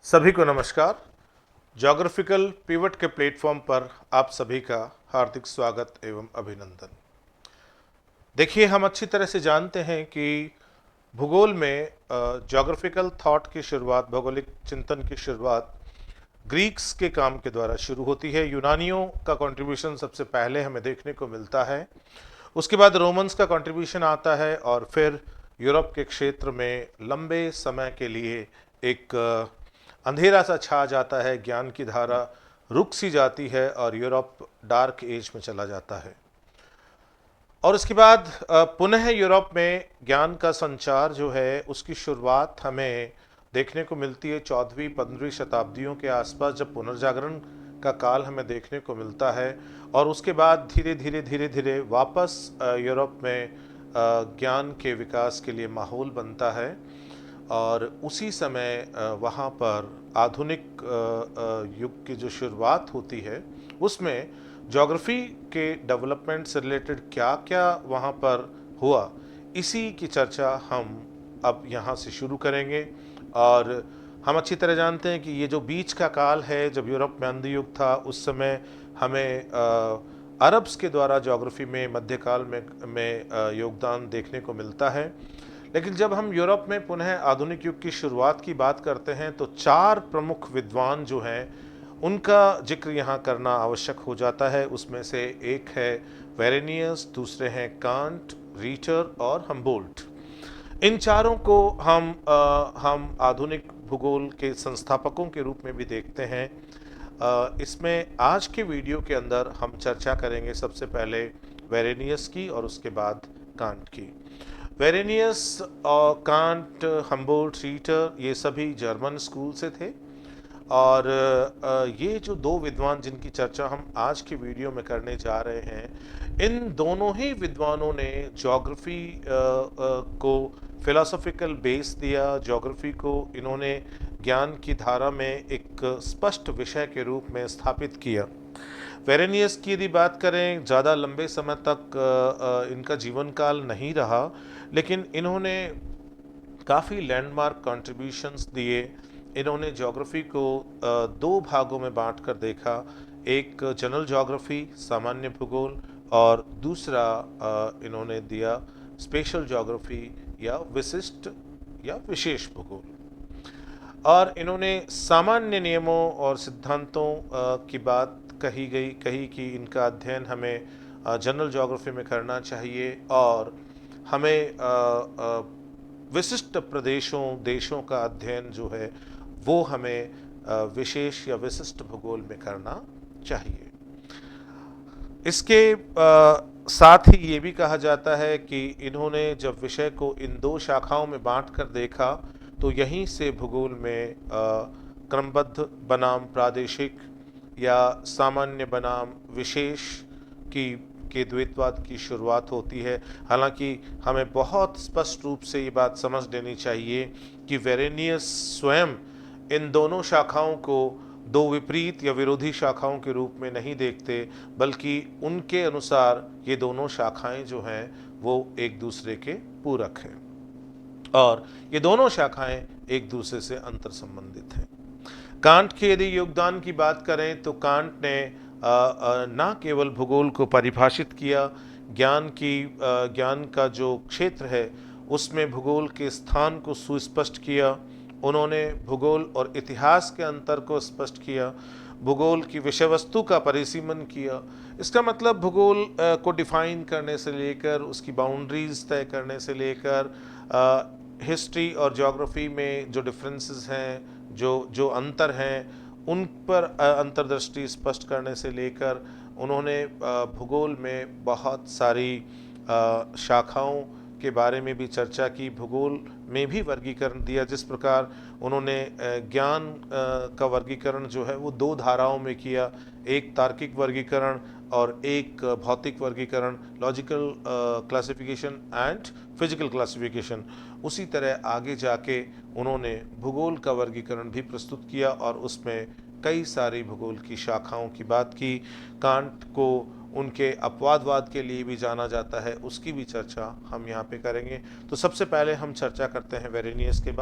सभी को नमस्कार। ज्योग्राफिकल पिवट के प्लेटफॉर्म पर आप सभी का हार्दिक स्वागत एवं अभिनंदन। देखिए, हम अच्छी तरह से जानते हैं कि भूगोल में ज्योग्राफिकल थॉट की शुरुआत, भौगोलिक चिंतन की शुरुआत ग्रीक्स के काम के द्वारा शुरू होती है। यूनानियों का कंट्रीब्यूशन सबसे पहले हमें देखने को मिलता है, उसके बाद रोमन्स का कंट्रीब्यूशन आता है और फिर यूरोप के क्षेत्र में लंबे समय के लिए एक अंधेरा सा छा जाता है, ज्ञान की धारा रुक सी जाती है और यूरोप डार्क एज में चला जाता है। और उसके बाद पुनः यूरोप में ज्ञान का संचार जो है उसकी शुरुआत हमें देखने को मिलती है 14वीं-15वीं शताब्दियों के आसपास, जब पुनर्जागरण का काल हमें देखने को मिलता है। और उसके बाद धीरे धीरे धीरे धीरे वापस यूरोप में ज्ञान के विकास के लिए माहौल बनता है। और उसी समय वहाँ पर आधुनिक युग की जो शुरुआत होती है उसमें ज्योग्राफी के डेवलपमेंट से रिलेटेड क्या क्या वहाँ पर हुआ, इसी की चर्चा हम अब यहाँ से शुरू करेंगे। और हम अच्छी तरह जानते हैं कि ये जो बीच का काल है, जब यूरोप में अंध युग था, उस समय हमें अरब्स के द्वारा ज्योग्राफी में मध्यकाल में योगदान देखने को मिलता है। लेकिन जब हम यूरोप में पुनः आधुनिक युग की शुरुआत की बात करते हैं तो चार प्रमुख विद्वान जो हैं उनका जिक्र यहाँ करना आवश्यक हो जाता है। उसमें से एक है वेरेनियस, दूसरे हैं कांट, रीटर और हम्बोल्ट। इन चारों को हम आधुनिक भूगोल के संस्थापकों के रूप में भी देखते हैं। इसमें आज के वीडियो के अंदर हम चर्चा करेंगे सबसे पहले वेरेनियस की और उसके बाद कांट की। वेरेनियस और कांट, हम्बोल्ट, रीटर ये सभी जर्मन स्कूल से थे। और ये जो दो विद्वान जिनकी चर्चा हम आज की वीडियो में करने जा रहे हैं, इन दोनों ही विद्वानों ने ज्योग्राफी को फिलोसॉफिकल बेस दिया। ज्योग्राफी को इन्होंने ज्ञान की धारा में एक स्पष्ट विषय के रूप में स्थापित किया। वेरेनियस की यदि बात करें, ज़्यादा लंबे समय तक इनका जीवन काल नहीं रहा, लेकिन इन्होंने काफ़ी लैंडमार्क कंट्रीब्यूशंस दिए। इन्होंने ज्योग्राफी को दो भागों में बांट कर देखा, एक जनरल ज्योग्राफी, सामान्य भूगोल, और दूसरा इन्होंने दिया स्पेशल ज्योग्राफी या विशिष्ट या विशेष भूगोल। और इन्होंने सामान्य नियमों और सिद्धांतों की बात कही कि इनका अध्ययन हमें जनरल ज्योग्राफी में करना चाहिए और हमें विशिष्ट प्रदेशों, देशों का अध्ययन जो है वो हमें विशेष या विशिष्ट भूगोल में करना चाहिए। इसके साथ ही ये भी कहा जाता है कि इन्होंने जब विषय को इन दो शाखाओं में बांट कर देखा तो यहीं से भूगोल में क्रमबद्ध बनाम प्रादेशिक या सामान्य बनाम विशेष की के द्वैतवाद की शुरुआत होती है। हालांकि हमें बहुत स्पष्ट रूप से ये बात समझ लेनी चाहिए कि वेरेनियस स्वयं इन दोनों शाखाओं को दो विपरीत या विरोधी शाखाओं के रूप में नहीं देखते, बल्कि उनके अनुसार ये दोनों शाखाएं जो हैं वो एक दूसरे के पूरक हैं और ये दोनों शाखाएं एक दूसरे से अंतर संबंधित हैं। कांट के यदि योगदान की बात करें तो कांट ने न केवल भूगोल को परिभाषित किया, ज्ञान का जो क्षेत्र है उसमें भूगोल के स्थान को सुस्पष्ट किया। उन्होंने भूगोल और इतिहास के अंतर को स्पष्ट किया, भूगोल की विषय वस्तु का परिसीमन किया। इसका मतलब भूगोल को डिफाइन करने से लेकर उसकी बाउंड्रीज तय करने से लेकर हिस्ट्री और ज्योग्राफी में जो डिफरेंसेस हैं, जो जो अंतर हैं, उन पर अंतर्दृष्टि स्पष्ट करने से लेकर उन्होंने भूगोल में बहुत सारी शाखाओं के बारे में भी चर्चा की, भूगोल में भी वर्गीकरण दिया। जिस प्रकार उन्होंने ज्ञान का वर्गीकरण जो है वो दो धाराओं में किया, एक तार्किक वर्गीकरण और एक भौतिक वर्गीकरण, logical classification and physical classification. उसी तरह आगे जाके उन्होंने भूगोल का वर्गीकरण भी प्रस्तुत किया और उसमें कई सारी भूगोल की शाखाओं की बात की। कांट को उनके अपवादवाद के लिए भी जाना जाता है, उसकी भी चर्चा हम यहाँ पे करेंगे। तो सबसे पहले हम चर्चा करते हैं वेरेनियस के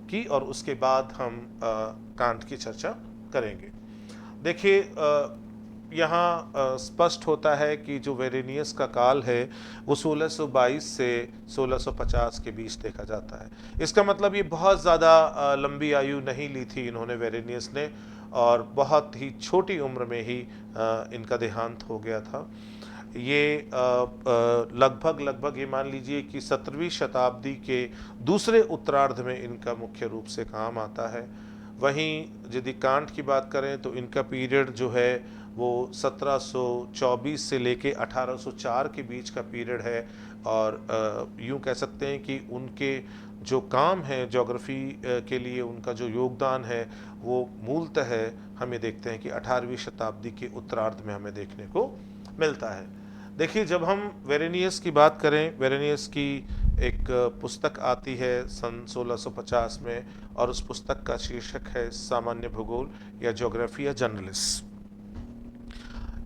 की और उसके बाद हम कांट की चर्चा करेंगे। देखिए, यहाँ स्पष्ट होता है कि जो वेरेनियस का काल है वो 1622 से 1650 के बीच देखा जाता है। इसका मतलब ये बहुत ज़्यादा लंबी आयु नहीं ली थी इन्होंने, वेरेनियस ने, और बहुत ही छोटी उम्र में ही इनका देहांत हो गया था। ये लगभग ये मान लीजिए कि 17वीं शताब्दी के दूसरे उत्तरार्ध में इनका मुख्य रूप से काम आता है। वहीं यदि कांट की बात करें तो इनका पीरियड जो है वो 1724 से लेके 1804 के बीच का पीरियड है। और यूं कह सकते हैं कि उनके जो काम है ज्योग्राफी के लिए, उनका जो योगदान है वो मूलतः हमें देखते हैं कि 18वीं शताब्दी के उत्तरार्ध में हमें देखने को मिलता है। देखिए, जब हम वेरेनियस की बात करें, वेरेनियस की एक पुस्तक आती है सन 1650 में, और उस पुस्तक का शीर्षक है सामान्य भूगोल या ज्योग्राफी या जनरलिस।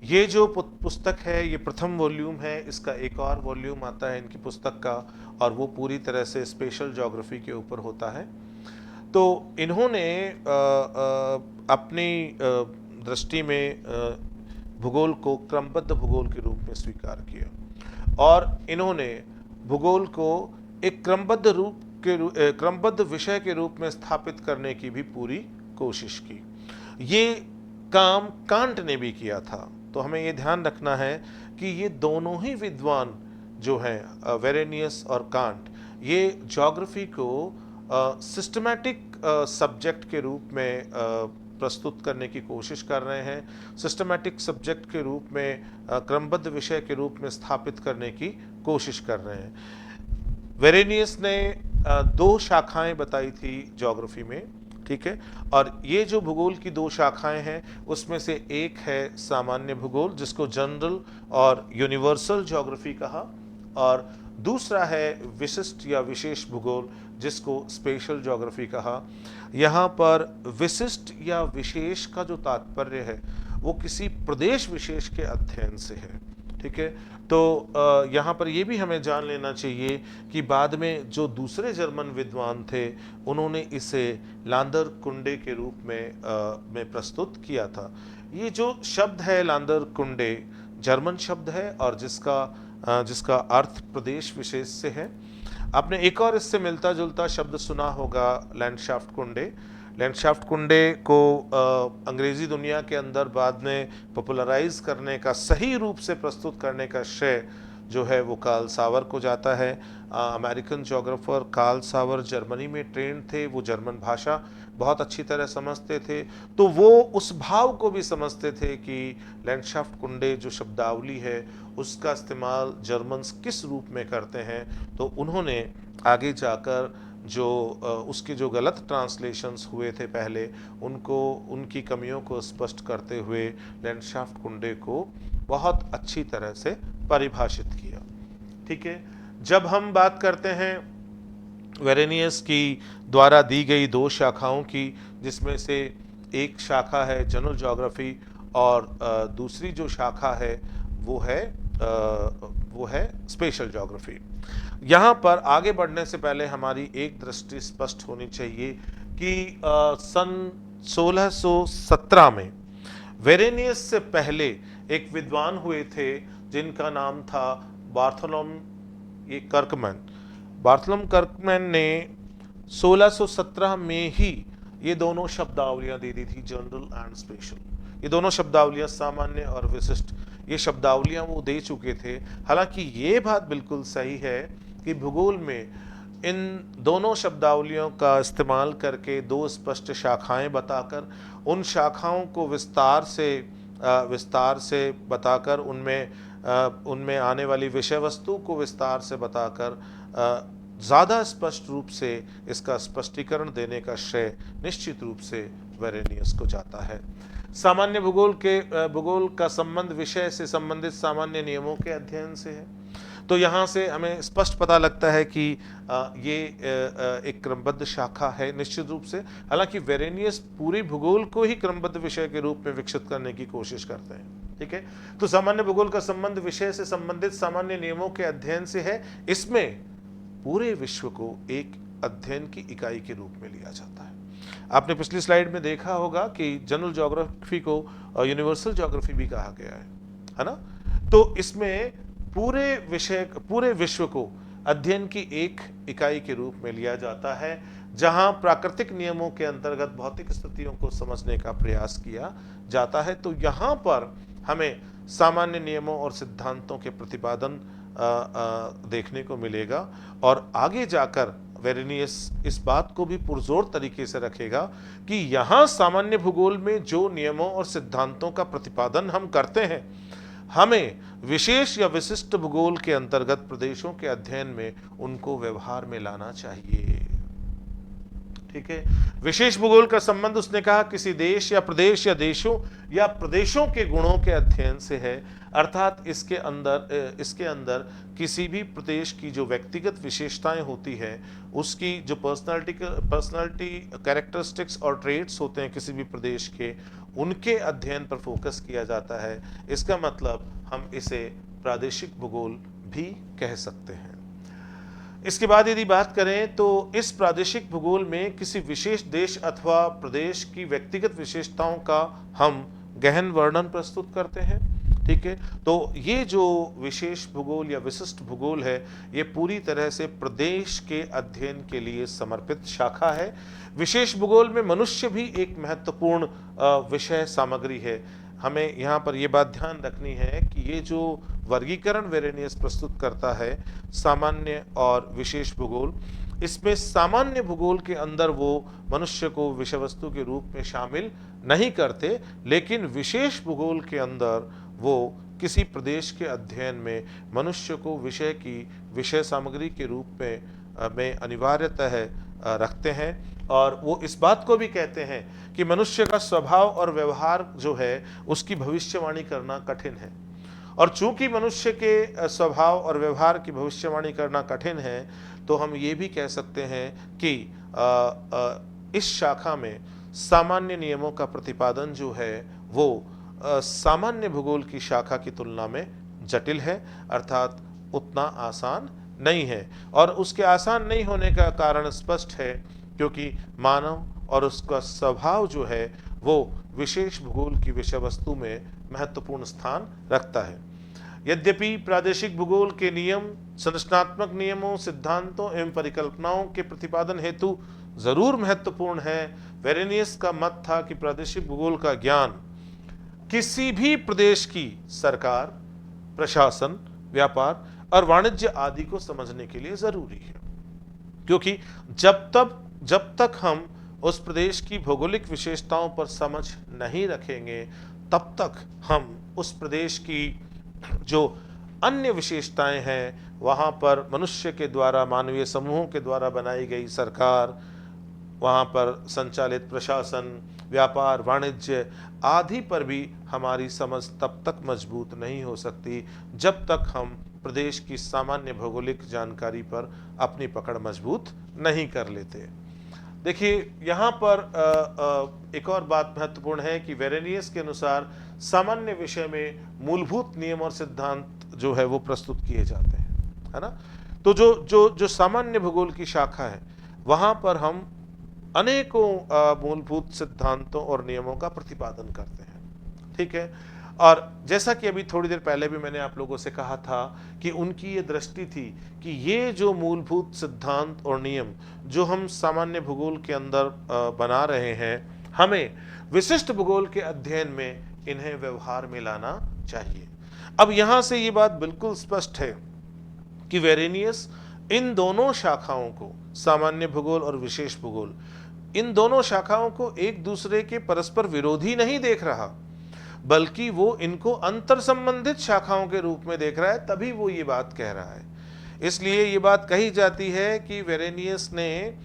ये जो पुस्तक है ये प्रथम वॉल्यूम है। इसका एक और वॉल्यूम आता है इनकी पुस्तक का, और वो पूरी तरह से स्पेशल ज्योग्राफी के ऊपर होता है। तो इन्होंने अपनी दृष्टि में भूगोल को क्रमबद्ध भूगोल के रूप में स्वीकार किया, और इन्होंने भूगोल को एक क्रमबद्ध विषय के रूप में स्थापित करने की भी पूरी कोशिश की। ये काम कांट ने भी किया था। तो हमें ये ध्यान रखना है कि ये दोनों ही विद्वान जो हैं, वेरेनियस और कांट, ये ज्योग्राफी को सिस्टमैटिक सब्जेक्ट के रूप में प्रस्तुत करने की कोशिश कर रहे हैं, सिस्टमैटिक सब्जेक्ट के रूप में, क्रमबद्ध विषय के रूप में स्थापित करने की कोशिश कर रहे हैं। वेरेनियस ने दो शाखाएं बताई थी ज्योग्राफी में, ठीक है, और ये जो भूगोल की दो शाखाएं हैं उसमें से एक है सामान्य भूगोल, जिसको जनरल और यूनिवर्सल ज्योग्राफी कहा, और दूसरा है विशिष्ट या विशेष भूगोल, जिसको स्पेशल ज्योग्राफी कहा। यहाँ पर विशिष्ट या विशेष का जो तात्पर्य है वो किसी प्रदेश विशेष के अध्ययन से है, ठीक है। तो यहाँ पर ये भी हमें जान लेना चाहिए कि बाद में जो दूसरे जर्मन विद्वान थे उन्होंने इसे लांदर कुंडे के रूप में प्रस्तुत किया था। ये जो शब्द है लांदर कुंडे जर्मन शब्द है, और जिसका अर्थ प्रदेश विशेष से है। आपने एक और इससे मिलता जुलता शब्द सुना होगा, लैंडशाफ्ट कुंडे। लैंडशाफ्ट कुंडे को अंग्रेजी दुनिया के अंदर बाद में पॉपुलराइज करने का, सही रूप से प्रस्तुत करने का श्रेय जो है वो कार्ल सावर को जाता है। अमेरिकन ज्योग्राफर कार्ल सावर जर्मनी में ट्रेंड थे, वो जर्मन भाषा बहुत अच्छी तरह समझते थे, तो वो उस भाव को भी समझते थे कि लैंडशाफ्ट कुंडे जो शब्दावली है उसका इस्तेमाल जर्मन्स किस रूप में करते हैं। तो उन्होंने आगे जाकर जो उसके जो गलत ट्रांसलेशंस हुए थे पहले, उनकी कमियों को स्पष्ट करते हुए लैंडशाफ्ट कुंडे को बहुत अच्छी तरह से परिभाषित किया, ठीक है। जब हम बात करते हैं वेरेनियस की द्वारा दी गई दो शाखाओं की, जिसमें से एक शाखा है जनरल ज्योग्राफी और दूसरी जो शाखा है वो है स्पेशल ज्योग्राफी। यहाँ पर आगे बढ़ने से पहले हमारी एक दृष्टि स्पष्ट होनी चाहिए कि सन 1617 में वेरेनियस से पहले एक विद्वान हुए थे जिनका नाम था बार्थलोम कर्कमैन ने 1617 में ही ये दोनों शब्दावलियां दे दी थी, जनरल एंड स्पेशल। ये दोनों शब्दावलियां, सामान्य और विशिष्ट, ये शब्दावलियां वो दे चुके थे। हालांकि ये बात बिल्कुल सही है कि भूगोल में इन दोनों शब्दावलियों का इस्तेमाल करके दो स्पष्ट शाखाएं बताकर, उन शाखाओं को विस्तार से बताकर, उनमें आने वाली विषय वस्तु को विस्तार से बताकर ज़्यादा स्पष्ट रूप से इसका स्पष्टीकरण देने का श्रेय निश्चित रूप से वेरेनियस को जाता है। सामान्य भूगोल का संबंध विषय से संबंधित सामान्य नियमों के अध्ययन से है। तो यहाँ से हमें स्पष्ट पता लगता है कि ये एक क्रमबद्ध शाखा है निश्चित रूप से। हालांकि वेरेनियस पूरी भूगोल को ही क्रमबद्ध विषय के रूप में विकसित करने की कोशिश करते हैं, ठीक है। तो सामान्य भूगोल का संबंध विषय से संबंधित सामान्य नियमों के अध्ययन से है। इसमें पूरे विश्व को एक अध्ययन की इकाई के रूप में लिया जाता है। आपने पिछली स्लाइड में देखा होगा कि जनरल ज्योग्राफी को यूनिवर्सल ज्योग्राफी भी कहा गया है ना। तो इसमें पूरे विश्व को अध्ययन की एक इकाई के रूप में लिया जाता है, जहां प्राकृतिक नियमों के अंतर्गत भौतिक स्थितियों को समझने का प्रयास किया जाता है। तो यहां पर हमें सामान्य नियमों और सिद्धांतों के प्रतिपादन देखने को मिलेगा, और आगे जाकर वेरेनियस इस बात को भी पुरजोर तरीके से रखेगा कि यहाँ सामान्य भूगोल में जो नियमों और सिद्धांतों का प्रतिपादन हम करते हैं, हमें विशेष या विशिष्ट भूगोल के अंतर्गत प्रदेशों के अध्ययन में उनको व्यवहार में लाना चाहिए। ठीक है, विशेष भूगोल का संबंध उसने कहा किसी देश या प्रदेश या देशों या प्रदेशों के गुणों के अध्ययन से है, अर्थात इसके अंदर किसी भी प्रदेश की जो व्यक्तिगत विशेषताएं होती है, उसकी जो पर्सनालिटी कैरेक्टरिस्टिक्स और ट्रेट्स होते हैं किसी भी प्रदेश के, उनके अध्ययन पर फोकस किया जाता है। इसका मतलब हम इसे प्रादेशिक भूगोल भी कह सकते हैं। इसके बाद यदि बात करें तो इस प्रादेशिक भूगोल में किसी विशेष देश अथवा प्रदेश की व्यक्तिगत विशेषताओं का हम गहन वर्णन प्रस्तुत करते हैं। ठीक है, तो ये जो विशेष भूगोल या विशिष्ट भूगोल है, ये पूरी तरह से प्रदेश के अध्ययन के लिए समर्पित शाखा है। विशेष भूगोल में मनुष्य भी एक महत्वपूर्ण विषय सामग्री है। हमें यहाँ पर ये बात ध्यान रखनी है कि ये जो वर्गीकरण वेरेनियस प्रस्तुत करता है, सामान्य और विशेष भूगोल, इसमें सामान्य भूगोल के अंदर वो मनुष्य को विषय वस्तु के रूप में शामिल नहीं करते, लेकिन विशेष भूगोल के अंदर वो किसी प्रदेश के अध्ययन में मनुष्य को विषय की विषय सामग्री के रूप में अनिवार्यतः रखते हैं। और वो इस बात को भी कहते हैं कि मनुष्य का स्वभाव और व्यवहार जो है उसकी भविष्यवाणी करना कठिन है, और चूंकि मनुष्य के स्वभाव और व्यवहार की भविष्यवाणी करना कठिन है, तो हम ये भी कह सकते हैं कि इस शाखा में सामान्य नियमों का प्रतिपादन जो है वो सामान्य भूगोल की शाखा की तुलना में जटिल है, अर्थात उतना आसान नहीं है। और उसके आसान नहीं होने का कारण स्पष्ट है, क्योंकि मानव और उसका स्वभाव जो है वो विशेष भूगोल की विषय वस्तु में महत्वपूर्ण स्थान रखता है। यद्यपि प्रादेशिक भूगोल के नियम संरचनात्मक नियमों, सिद्धांतों एवं परिकल्पनाओं के प्रतिपादन हेतु जरूर महत्वपूर्ण है, वेरेनियस का मत था कि प्रादेशिक भूगोल का ज्ञान किसी भी प्रदेश की सरकार, प्रशासन, व्यापार और वाणिज्य आदि को समझने के लिए जरूरी है। क्योंकि जब तक हम उस प्रदेश की भौगोलिक विशेषताओं पर समझ नहीं रखेंगे, तब तक हम उस प्रदेश की जो अन्य विशेषताएं हैं, वहाँ पर मनुष्य के द्वारा, मानवीय समूहों के द्वारा बनाई गई सरकार, वहाँ पर संचालित प्रशासन, व्यापार, वाणिज्य आदि पर भी हमारी समझ तब तक मजबूत नहीं हो सकती जब तक हम प्रदेश की सामान्य भौगोलिक जानकारी पर अपनी पकड़ मजबूत नहीं कर लेते। देखिए, यहाँ पर एक और बात महत्वपूर्ण है कि वेरेनियस के अनुसार सामान्य विषय में मूलभूत नियम और सिद्धांत जो है वो प्रस्तुत किए जाते हैं, है ना। तो जो सामान्य भूगोल की शाखा है, वहाँ पर हम अनेकों मूलभूत सिद्धांतों और नियमों का प्रतिपादन करते हैं। ठीक है, और जैसा कि अभी थोड़ी देर पहले भी मैंने आप लोगों से कहा था कि उनकी ये दृष्टि थी कि ये जो मूलभूत सिद्धांत और नियम जो हम सामान्य भूगोल के अंदर बना रहे हैं, हमें विशिष्ट भूगोल के अध्ययन में इन्हें व्यवहार में लाना चाहिए। अब यहाँ से ये बात बिल्कुल स्पष्ट है कि वेरेनियस इन दोनों शाखाओं को, सामान्य भूगोल और विशेष भूगोल, इन दोनों शाखाओं को एक दूसरे के परस्पर विरोधी नहीं देख रहा, बल्कि वो इनको अंतर संबंधित शाखाओं के रूप में देख रहा है, तभी वो ये बात कह रहा है। इसलिए ये बात कही जाती है कि वेरेनियस ने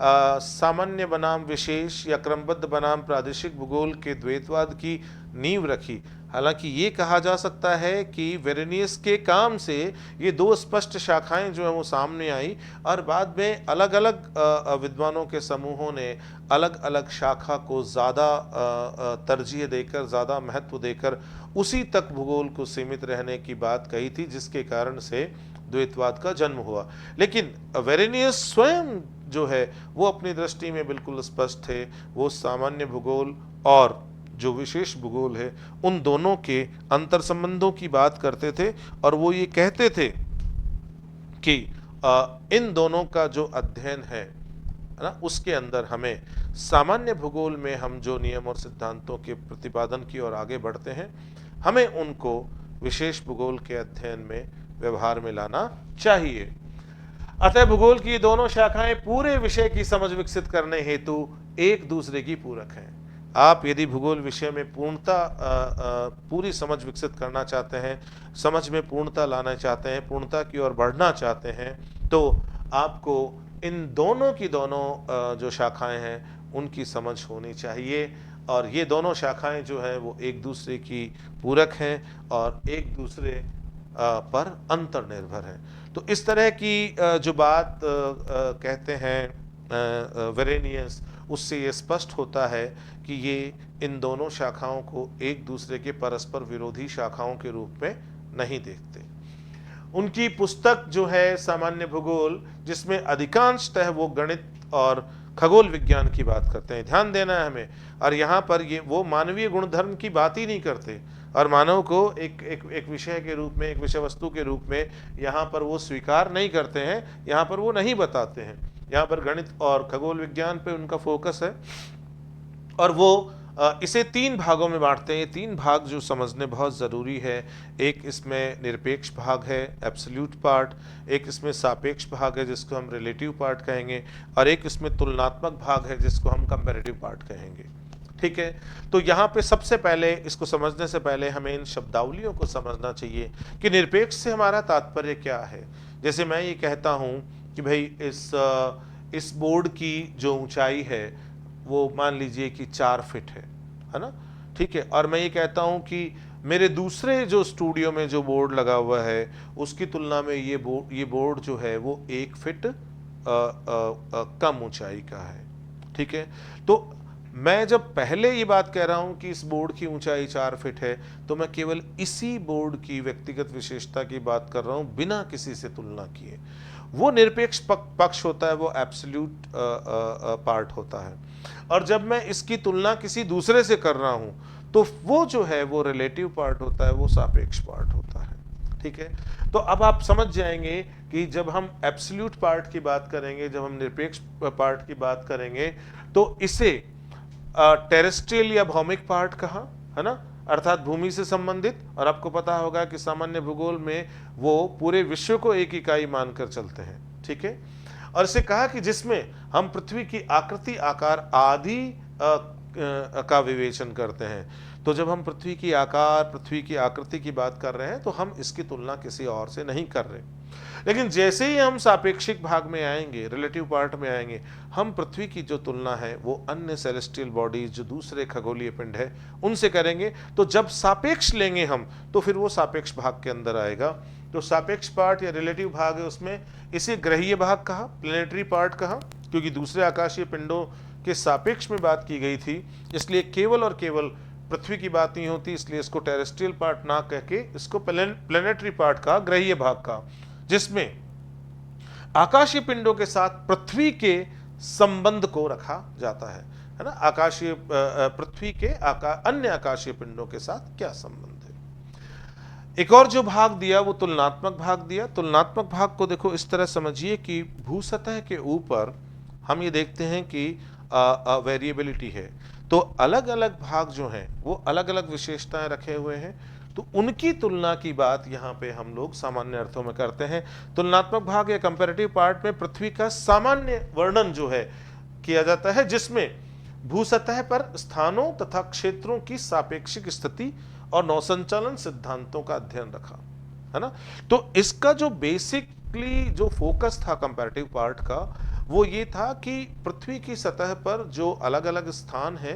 सामान्य बनाम विशेष या क्रमबद्ध बनाम प्रादेशिक भूगोल के द्वैतवाद की नींव रखी। हालांकि ये कहा जा सकता है कि वेरेनियस के काम से ये दो स्पष्ट शाखाएं जो है वो सामने आई, और बाद में अलग अलग विद्वानों के समूहों ने अलग अलग शाखा को ज़्यादा तरजीह देकर, ज़्यादा महत्व देकर उसी तक भूगोल को सीमित रहने की बात कही थी, जिसके कारण से द्वैतवाद का जन्म हुआ। लेकिन वेरेनियस स्वयं जो है वो अपनी दृष्टि में बिल्कुल स्पष्ट थे। वो सामान्य भूगोल और जो विशेष भूगोल है उन दोनों के अंतर संबंधों की बात करते थे, और वो ये कहते थे कि इन दोनों का जो अध्ययन है ना, उसके अंदर हमें सामान्य भूगोल में हम जो नियम और सिद्धांतों के प्रतिपादन की ओर आगे बढ़ते हैं, हमें उनको विशेष भूगोल के अध्ययन में व्यवहार में लाना चाहिए। अतः भूगोल की दोनों शाखाएं पूरे विषय की समझ विकसित करने हेतु एक दूसरे की पूरक हैं। आप यदि भूगोल विषय में पूरी समझ विकसित करना चाहते हैं, समझ में पूर्णता लाना चाहते हैं, पूर्णता की ओर बढ़ना चाहते हैं, तो आपको इन दोनों की दोनों जो शाखाएं हैं उनकी समझ होनी चाहिए, और ये दोनों शाखाएं जो है वो एक दूसरे की पूरक हैं और एक दूसरे पर अंतर्निर्भर हैं। तो इस तरह की जो बात कहते हैं वेरेनियस, उससे ये स्पष्ट होता है कि ये इन दोनों शाखाओं को एक दूसरे के परस्पर विरोधी शाखाओं के रूप में नहीं देखते। उनकी पुस्तक जो है सामान्य भूगोल, जिसमें अधिकांशतः वो गणित और खगोल विज्ञान की बात करते हैं, ध्यान देना है हमें। और यहाँ पर ये वो मानवीय गुणधर्म की बात ही नहीं करते, और मानव को एक विषय के रूप में, एक विषय वस्तु के रूप में यहाँ पर वो स्वीकार नहीं करते हैं, यहाँ पर वो नहीं बताते हैं। यहाँ पर गणित और खगोल विज्ञान पे उनका फोकस है, और वो इसे 3 भागों में बांटते हैं। ये 3 भाग जो समझने बहुत ज़रूरी है। एक इसमें निरपेक्ष भाग है, एब्सोल्यूट पार्ट, एक इसमें सापेक्ष भाग है जिसको हम रिलेटिव पार्ट कहेंगे, और एक इसमें तुलनात्मक भाग है जिसको हम कंपैरेटिव पार्ट कहेंगे। ठीक है, तो यहाँ पे सबसे पहले इसको समझने से पहले हमें इन शब्दावलियों को समझना चाहिए कि निरपेक्ष से हमारा तात्पर्य क्या है। जैसे मैं ये कहता हूँ कि भाई इस बोर्ड की जो ऊंचाई है वो मान लीजिए कि 4 फीट है ना, ठीक है, और मैं ये कहता हूँ कि मेरे दूसरे जो स्टूडियो में जो बोर्ड लगा हुआ है उसकी तुलना में ये बोर्ड जो है वो 1 फीट कम ऊंचाई का है। ठीक है, तो मैं जब पहले ये बात कह रहा हूं कि इस बोर्ड की ऊंचाई 4 फीट है, तो मैं केवल इसी बोर्ड की व्यक्तिगत विशेषता की बात कर रहा हूं, बिना किसी से तुलना किए। वो निरपेक्ष पक्ष होता है, वो एब्सोल्यूट पार्ट होता है। और जब मैं इसकी तुलना किसी दूसरे से कर रहा हूं, तो वो जो है वो रिलेटिव पार्ट होता है, वो सापेक्ष पार्ट होता है। ठीक है, तो अब आप समझ जाएंगे कि जब हम एब्सोल्यूट पार्ट की बात करेंगे, जब हम निरपेक्ष पार्ट की बात करेंगे, तो इसे टेरेस्ट्रियल या भौमिक पार्ट कहा, है ना, अर्थात भूमि से संबंधित। और आपको पता होगा कि सामान्य भूगोल में वो पूरे विश्व को एक इकाई मानकर चलते हैं। ठीक है, और इसे कहा कि जिसमें हम पृथ्वी की आकृति, आकार आदि का विवेचन करते हैं। तो जब हम पृथ्वी की आकार, पृथ्वी की आकृति की बात कर रहे हैं, तो हम इसकी तुलना किसी और से नहीं कर रहे। लेकिन जैसे ही हम सापेक्षिक भाग में आएंगे, रिलेटिव पार्ट में आएंगे, हम पृथ्वी की जो तुलना है वो अन्य सेलेस्टियल बॉडीज, जो दूसरे खगोलीय पिंड है, उनसे करेंगे। तो जब सापेक्ष लेंगे हम, तो फिर वो सापेक्ष भाग के अंदर आएगा। तो सापेक्ष पार्ट या रिलेटिव भाग है, उसमें इसे ग्रहीय भाग कहा, प्लेनेटरी पार्ट कहा, क्योंकि दूसरे आकाशीय पिंडों के सापेक्ष में बात की गई थी, इसलिए केवल और केवल पृथ्वी की बात नहीं होती, इसलिए इसको टेरेस्ट्रियल पार्ट ना कह के इसको प्लेनेटरी पार्ट का, ग्रहीय भाग का, जिसमें आकाशीय पिंडों के साथ पृथ्वी के संबंध को रखा जाता है ना, आकाशीय पृथ्वी के अन्य आकाशीय पिंडों के साथ क्या संबंध है। एक और जो भाग दिया वो तुलनात्मक भाग दिया। तुलनात्मक भाग को देखो इस तरह समझिए कि भूसतह के ऊपर हम ये देखते हैं कि वेरिएबिलिटी है, तो अलग अलग भाग जो हैं वो अलग अलग विशेषताएं रखे हुए हैं, तो उनकी तुलना की बात यहाँ पे हम लोग सामान्य अर्थों में करते हैं। तुलनात्मक भाग या कंपैरेटिव पार्ट में पृथ्वी का सामान्य वर्णन जो है किया जाता है, जिसमें भूसतह पर स्थानों तथा क्षेत्रों की सापेक्षिक स्थिति और नौसंचालन सिद्धांतों का अध्ययन रखा, है ना। तो इसका जो बेसिकली जो फोकस था कंपैरेटिव पार्ट का, वो ये था कि पृथ्वी की सतह पर जो अलग अलग स्थान है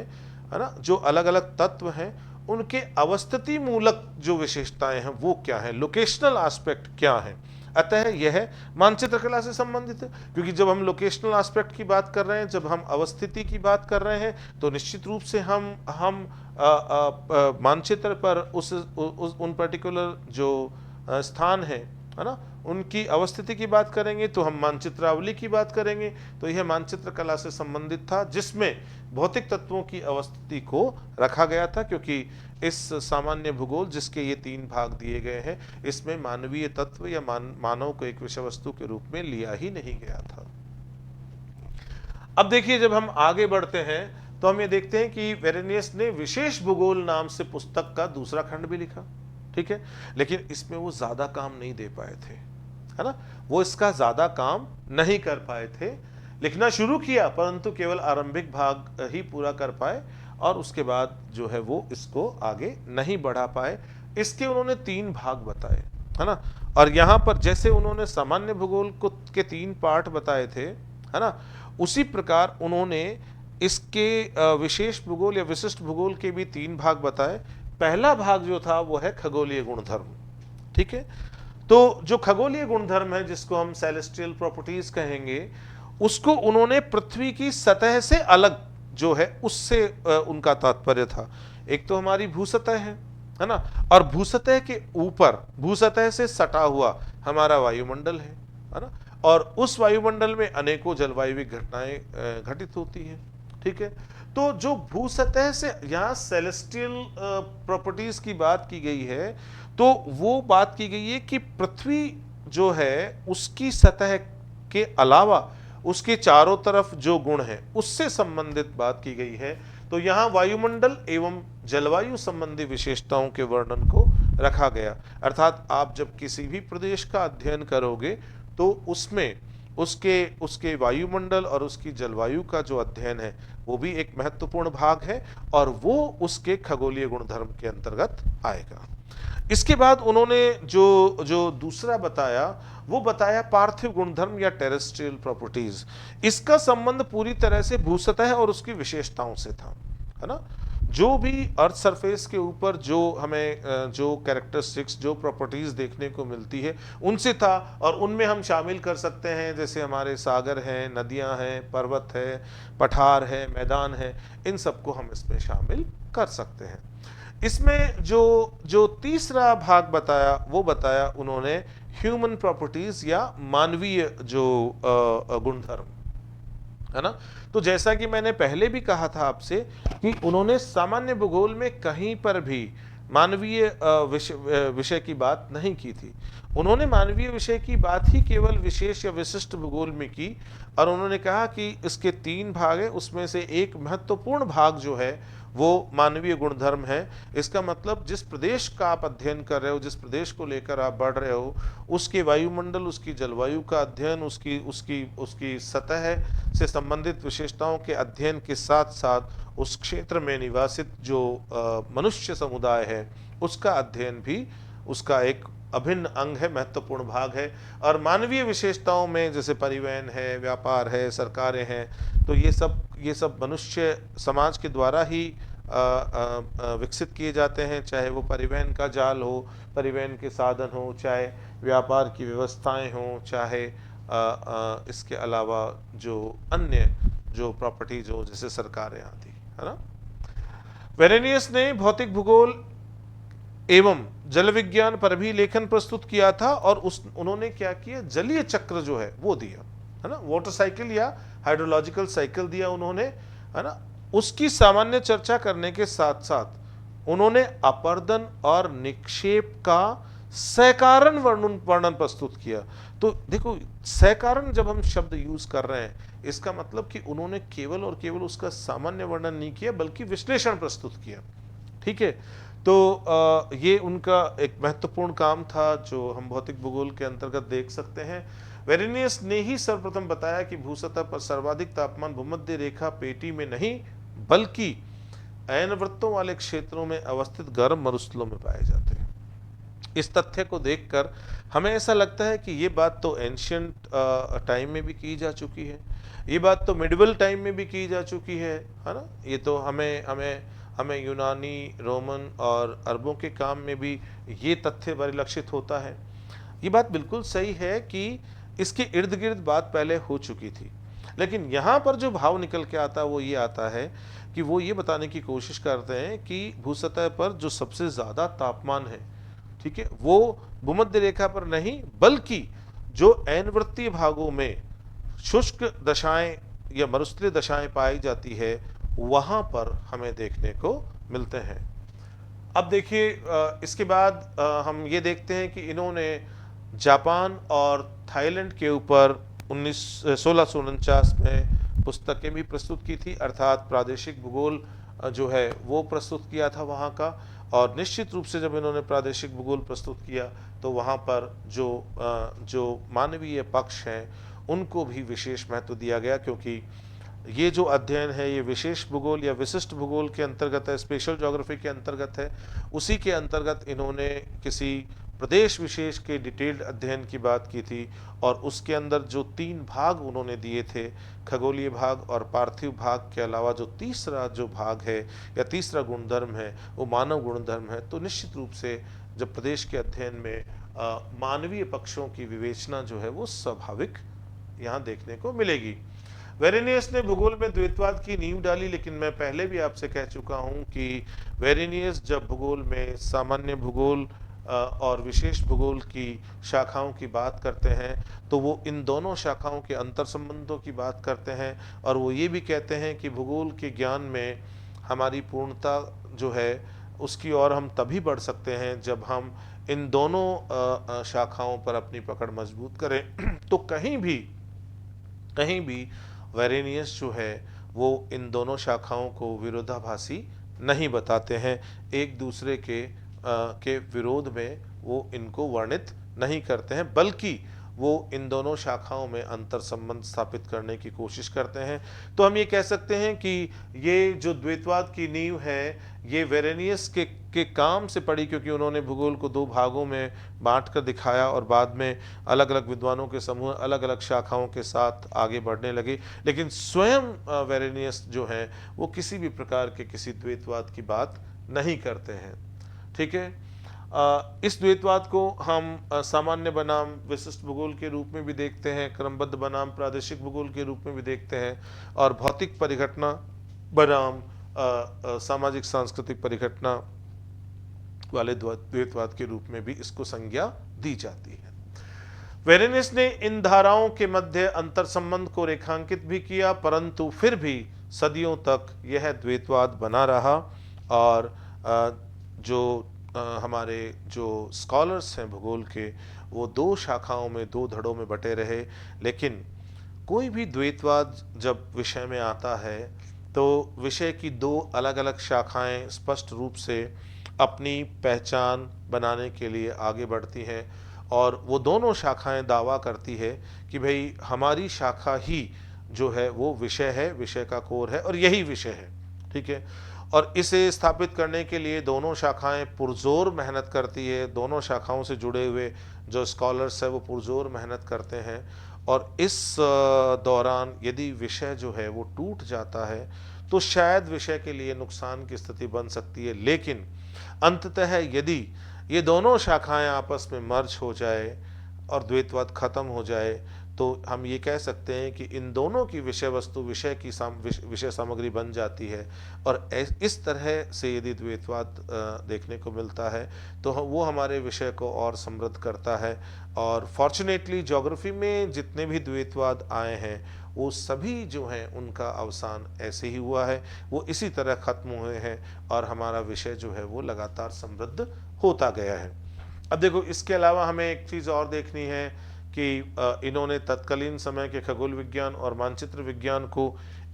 ना, जो अलग अलग तत्व हैं, उनके अवस्थिति मूलक जो विशेषताएं हैं वो क्या है, लोकेशनल एस्पेक्ट क्या है। अतः यह मानचित्र कला से संबंधित है, क्योंकि जब हम लोकेशनल एस्पेक्ट की बात कर रहे हैं, जब हम अवस्थिति की बात कर रहे हैं, तो निश्चित रूप से हम मानचित्र पर उन पर्टिकुलर जो स्थान है है ना, उनकी अवस्थिति की बात करेंगे तो हम मानचित्रावली की बात करेंगे। तो यह मानचित्र कला से संबंधित था, जिसमें भौतिक तत्वों की अवस्थिति को रखा गया था, क्योंकि इस सामान्य भूगोल जिसके ये 3 भाग दिए गए हैं, इसमें मानवीय तत्व या मानव को एक विषय वस्तु के रूप में लिया ही नहीं गया था। अब देखिए, जब हम आगे बढ़ते हैं तो हम ये देखते हैं कि वेरेनियस ने विशेष भूगोल नाम से पुस्तक का दूसरा खंड भी लिखा, ठीक है, लेकिन इसमें वो ज्यादा काम नहीं दे पाए थे, है ना, वो इसका ज्यादा काम नहीं कर पाए थे। लिखना शुरू किया परंतु केवल आरंभिक भाग ही पूरा कर पाए, और उसके बाद जो है वो इसको आगे नहीं बढ़ा पाए। इसके उन्होंने 3 भाग बताए, है ना, और यहाँ पर जैसे उन्होंने सामान्य भूगोल को के 3 पार्ट बताए थे, है ना, उसी प्रकार उन्होंने इसके विशेष भूगोल या विशिष्ट भूगोल के भी 3 भाग बताए। पहला भाग जो था वो है खगोलीय गुणधर्म, ठीक है। तो जो खगोलीय गुणधर्म है, जिसको हम सेलेस्टियल प्रॉपर्टीज कहेंगे, उसको उन्होंने पृथ्वी की सतह से अलग जो है उससे उनका तात्पर्य था। एक तो हमारी भूसतह है ना, और भूसतह के ऊपर, भूसतह से सटा हुआ हमारा वायुमंडल है ना, और उस वायुमंडल में अनेकों जलवायु घटनाएं घटित होती हैं, ठीक है। तो जो भूसतह से यहाँ सेलेस्टियल प्रॉपर्टीज की बात की गई है, तो वो बात की गई है कि पृथ्वी जो है उसकी सतह के अलावा उसके चारों तरफ जो गुण है उससे संबंधित बात की गई है। तो यहाँ वायुमंडल एवं जलवायु संबंधी विशेषताओं के वर्णन को रखा गया। अर्थात आप जब किसी भी प्रदेश का अध्ययन करोगे तो उसमें उसके वायुमंडल और उसकी जलवायु का जो अध्ययन है वो भी एक महत्वपूर्ण भाग है, और वो उसके खगोलीय गुणधर्म के अंतर्गत आएगा। इसके बाद उन्होंने जो दूसरा बताया वो बताया पार्थिव गुणधर्म या टेरेस्ट्रियल प्रॉपर्टीज। इसका संबंध पूरी तरह से भूसतह और उसकी विशेषताओं से था, है ना। जो भी अर्थ सरफेस के ऊपर जो हमें जो कैरेक्टरिस्टिक्स, जो प्रॉपर्टीज देखने को मिलती है उनसे था, और उनमें हम शामिल कर सकते हैं जैसे हमारे सागर हैं, नदियां हैं, पर्वत है, पठार है, मैदान है, इन सबको हम इसमें शामिल कर सकते हैं। इसमें जो तीसरा भाग बताया वो बताया उन्होंने ह्यूमन प्रॉपर्टीज या मानवीय जो गुणधर्म, है ना। तो जैसा कि मैंने पहले भी कहा था आपसे कि उन्होंने सामान्य भूगोल में कहीं पर भी मानवीय विषय की बात नहीं की थी। उन्होंने मानवीय विषय की बात ही केवल विशेष या विशिष्ट भूगोल में की, और उन्होंने कहा कि इसके 3 भाग है, उसमें से एक महत्वपूर्ण भाग जो है वो मानवीय गुणधर्म है। इसका मतलब जिस प्रदेश का आप अध्ययन कर रहे हो, जिस प्रदेश को लेकर आप बढ़ रहे हो, उसके वायुमंडल, उसकी जलवायु का अध्ययन, उसकी उसकी उसकी सतह से संबंधित विशेषताओं के अध्ययन के साथ साथ उस क्षेत्र में निवासित जो मनुष्य समुदाय है उसका अध्ययन भी उसका एक अभिन्न अंग है, महत्वपूर्ण भाग है। और मानवीय विशेषताओं में जैसे परिवहन है, व्यापार है, सरकारें हैं, तो ये सब मनुष्य समाज के द्वारा ही विकसित किए जाते हैं, चाहे वो परिवहन का जाल हो, परिवहन के साधन हो, चाहे व्यापार की व्यवस्थाएं हो, चाहे इसके अलावा जो अन्य जो प्रॉपर्टीज हो जैसे सरकारें आदि, है ना। वेरेनियस ने भौतिक भूगोल एवं जल विज्ञान पर भी लेखन प्रस्तुत किया था, और उन्होंने क्या किया, जलीय चक्र जो है वो दिया, है ना, वाटर साइकिल या हाइड्रोलॉजिकल साइकिल दिया उन्होंने, है ना। उसकी सामान्य चर्चा करने के साथ साथ उन्होंने अपर्दन और निक्षेप का सकारण वर्णन प्रस्तुत किया। तो देखो, सकारण जब हम शब्द यूज कर रहे हैं, इसका मतलब कि उन्होंने केवल और केवल उसका सामान्य वर्णन नहीं किया बल्कि विश्लेषण प्रस्तुत किया, ठीक है। तो ये उनका एक महत्वपूर्ण काम था जो हम भौतिक भूगोल के अंतर्गत देख सकते हैं। वेरेनियस ने ही सर्वप्रथम बताया कि भूसतह पर सर्वाधिक तापमान भूमध्य रेखा पेटी में नहीं बल्कि अयनवृत्तों वाले क्षेत्रों में अवस्थित गर्म मरुस्थलों में पाए जाते हैं। इस तथ्य को देखकर हमें ऐसा लगता है कि ये बात तो एंशियंट टाइम में भी की जा चुकी है, ये बात तो मिडिवल टाइम में भी की जा चुकी है ना। ये तो हमें यूनानी, रोमन और अरबों के काम में भी ये तथ्य परिलक्षित होता है। ये बात बिल्कुल सही है कि इसके इर्द गिर्द बात पहले हो चुकी थी, लेकिन यहाँ पर जो भाव निकल के आता है वो ये आता है कि वो ये बताने की कोशिश करते हैं कि भूसतह पर जो सबसे ज़्यादा तापमान है, ठीक है, वो भूमध्य रेखा पर नहीं बल्कि जो ऐनवृत्तीय भागों में शुष्क दशाएं या मरुस्थलीय दशाएं पाई जाती है वहां पर हमें देखने को मिलते हैं। अब देखिए इसके बाद हम ये देखते हैं कि इन्होंने जापान और थाईलैंड के ऊपर 1649 में पुस्तकें भी प्रस्तुत की थी, अर्थात प्रादेशिक भूगोल जो है वो प्रस्तुत किया था वहाँ का। और निश्चित रूप से जब इन्होंने प्रादेशिक भूगोल प्रस्तुत किया तो वहाँ पर जो मानवीय पक्ष हैं उनको भी विशेष महत्व दिया गया, क्योंकि ये जो अध्ययन है ये विशेष भूगोल या विशिष्ट भूगोल के अंतर्गत है, स्पेशल ज्योग्राफी के अंतर्गत है। उसी के अंतर्गत इन्होंने किसी प्रदेश विशेष के डिटेल्ड अध्ययन की बात की थी, और उसके अंदर जो 3 भाग उन्होंने दिए थे, खगोलीय भाग और पार्थिव भाग के अलावा जो तीसरा जो भाग है या तीसरा गुणधर्म है वो मानव गुणधर्म है। तो निश्चित रूप से जब प्रदेश के अध्ययन में मानवीय पक्षों की विवेचना जो है वो स्वाभाविक यहाँ देखने को मिलेगी। वेरेनियस ने भूगोल में द्वैतवाद की नींव डाली, लेकिन मैं पहले भी आपसे कह चुका हूं कि वेरेनियस जब भूगोल में सामान्य भूगोल और विशेष भूगोल की शाखाओं की बात करते हैं तो वो इन दोनों शाखाओं के अंतर संबंधों की बात करते हैं, और वो ये भी कहते हैं कि भूगोल के ज्ञान में हमारी पूर्णता जो है उसकी ओर हम तभी बढ़ सकते हैं जब हम इन दोनों शाखाओं पर अपनी पकड़ मजबूत करें। तो कहीं भी वेरेनियस जो है वो इन दोनों शाखाओं को विरोधाभासी नहीं बताते हैं, एक दूसरे के विरोध में वो इनको वर्णित नहीं करते हैं, बल्कि वो इन दोनों शाखाओं में अंतर संबंध स्थापित करने की कोशिश करते हैं। तो हम ये कह सकते हैं कि ये जो द्वैतवाद की नींव है ये वेरेनियस के काम से पड़ी, क्योंकि उन्होंने भूगोल को 2 भागों में बांट कर दिखाया और बाद में अलग अलग विद्वानों के समूह अलग अलग शाखाओं के साथ आगे बढ़ने लगे। लेकिन स्वयं वेरेनियस जो हैं वो किसी भी प्रकार के किसी द्वैतवाद की बात नहीं करते हैं। ठीक है, इस द्वैतवाद को हम सामान्य बनाम विशिष्ट भूगोल के रूप में भी देखते हैं, क्रमबद्ध बनाम प्रादेशिक भूगोल के रूप में भी देखते हैं, और भौतिक परिघटना बनाम सामाजिक सांस्कृतिक परिघटना वाले द्वैतवाद के रूप में भी इसको संज्ञा दी जाती है। वेरेनियस ने इन धाराओं के मध्य अंतर संबंध को रेखांकित भी किया, परंतु फिर भी सदियों तक यह द्वैतवाद बना रहा, और जो हमारे जो स्कॉलर्स हैं भूगोल के वो 2 शाखाओं में 2 धड़ों में बटे रहे। लेकिन कोई भी द्वैतवाद जब विषय में आता है तो विषय की 2 अलग अलग शाखाएं स्पष्ट रूप से अपनी पहचान बनाने के लिए आगे बढ़ती हैं, और वो दोनों शाखाएं दावा करती है कि भाई हमारी शाखा ही जो है वो विषय है, विषय का कोर है और यही विषय है। ठीक है, और इसे स्थापित करने के लिए दोनों शाखाएं पुरजोर मेहनत करती है, दोनों शाखाओं से जुड़े हुए जो स्कॉलर्स है वो पुरजोर मेहनत करते हैं, और इस दौरान यदि विषय जो है वो टूट जाता है तो शायद विषय के लिए नुकसान की स्थिति बन सकती है। लेकिन अंततः यदि ये दोनों शाखाएं आपस में मर्ज हो जाए और द्वैतवाद खत्म हो जाए तो हम ये कह सकते हैं कि इन दोनों की विषय वस्तु विषय सामग्री बन जाती है, और इस तरह से यदि द्वैतवाद देखने को मिलता है तो वो हमारे विषय को और समृद्ध करता है। और फॉर्चुनेटली ज्योग्राफी में जितने भी द्वैतवाद आए हैं वो सभी जो हैं उनका अवसान ऐसे ही हुआ है, वो इसी तरह खत्म हुए हैं, और हमारा विषय जो है वो लगातार समृद्ध होता गया है। अब देखो इसके अलावा हमें एक चीज़ और देखनी है कि इन्होंने तत्कालीन समय के खगोल विज्ञान और मानचित्र विज्ञान को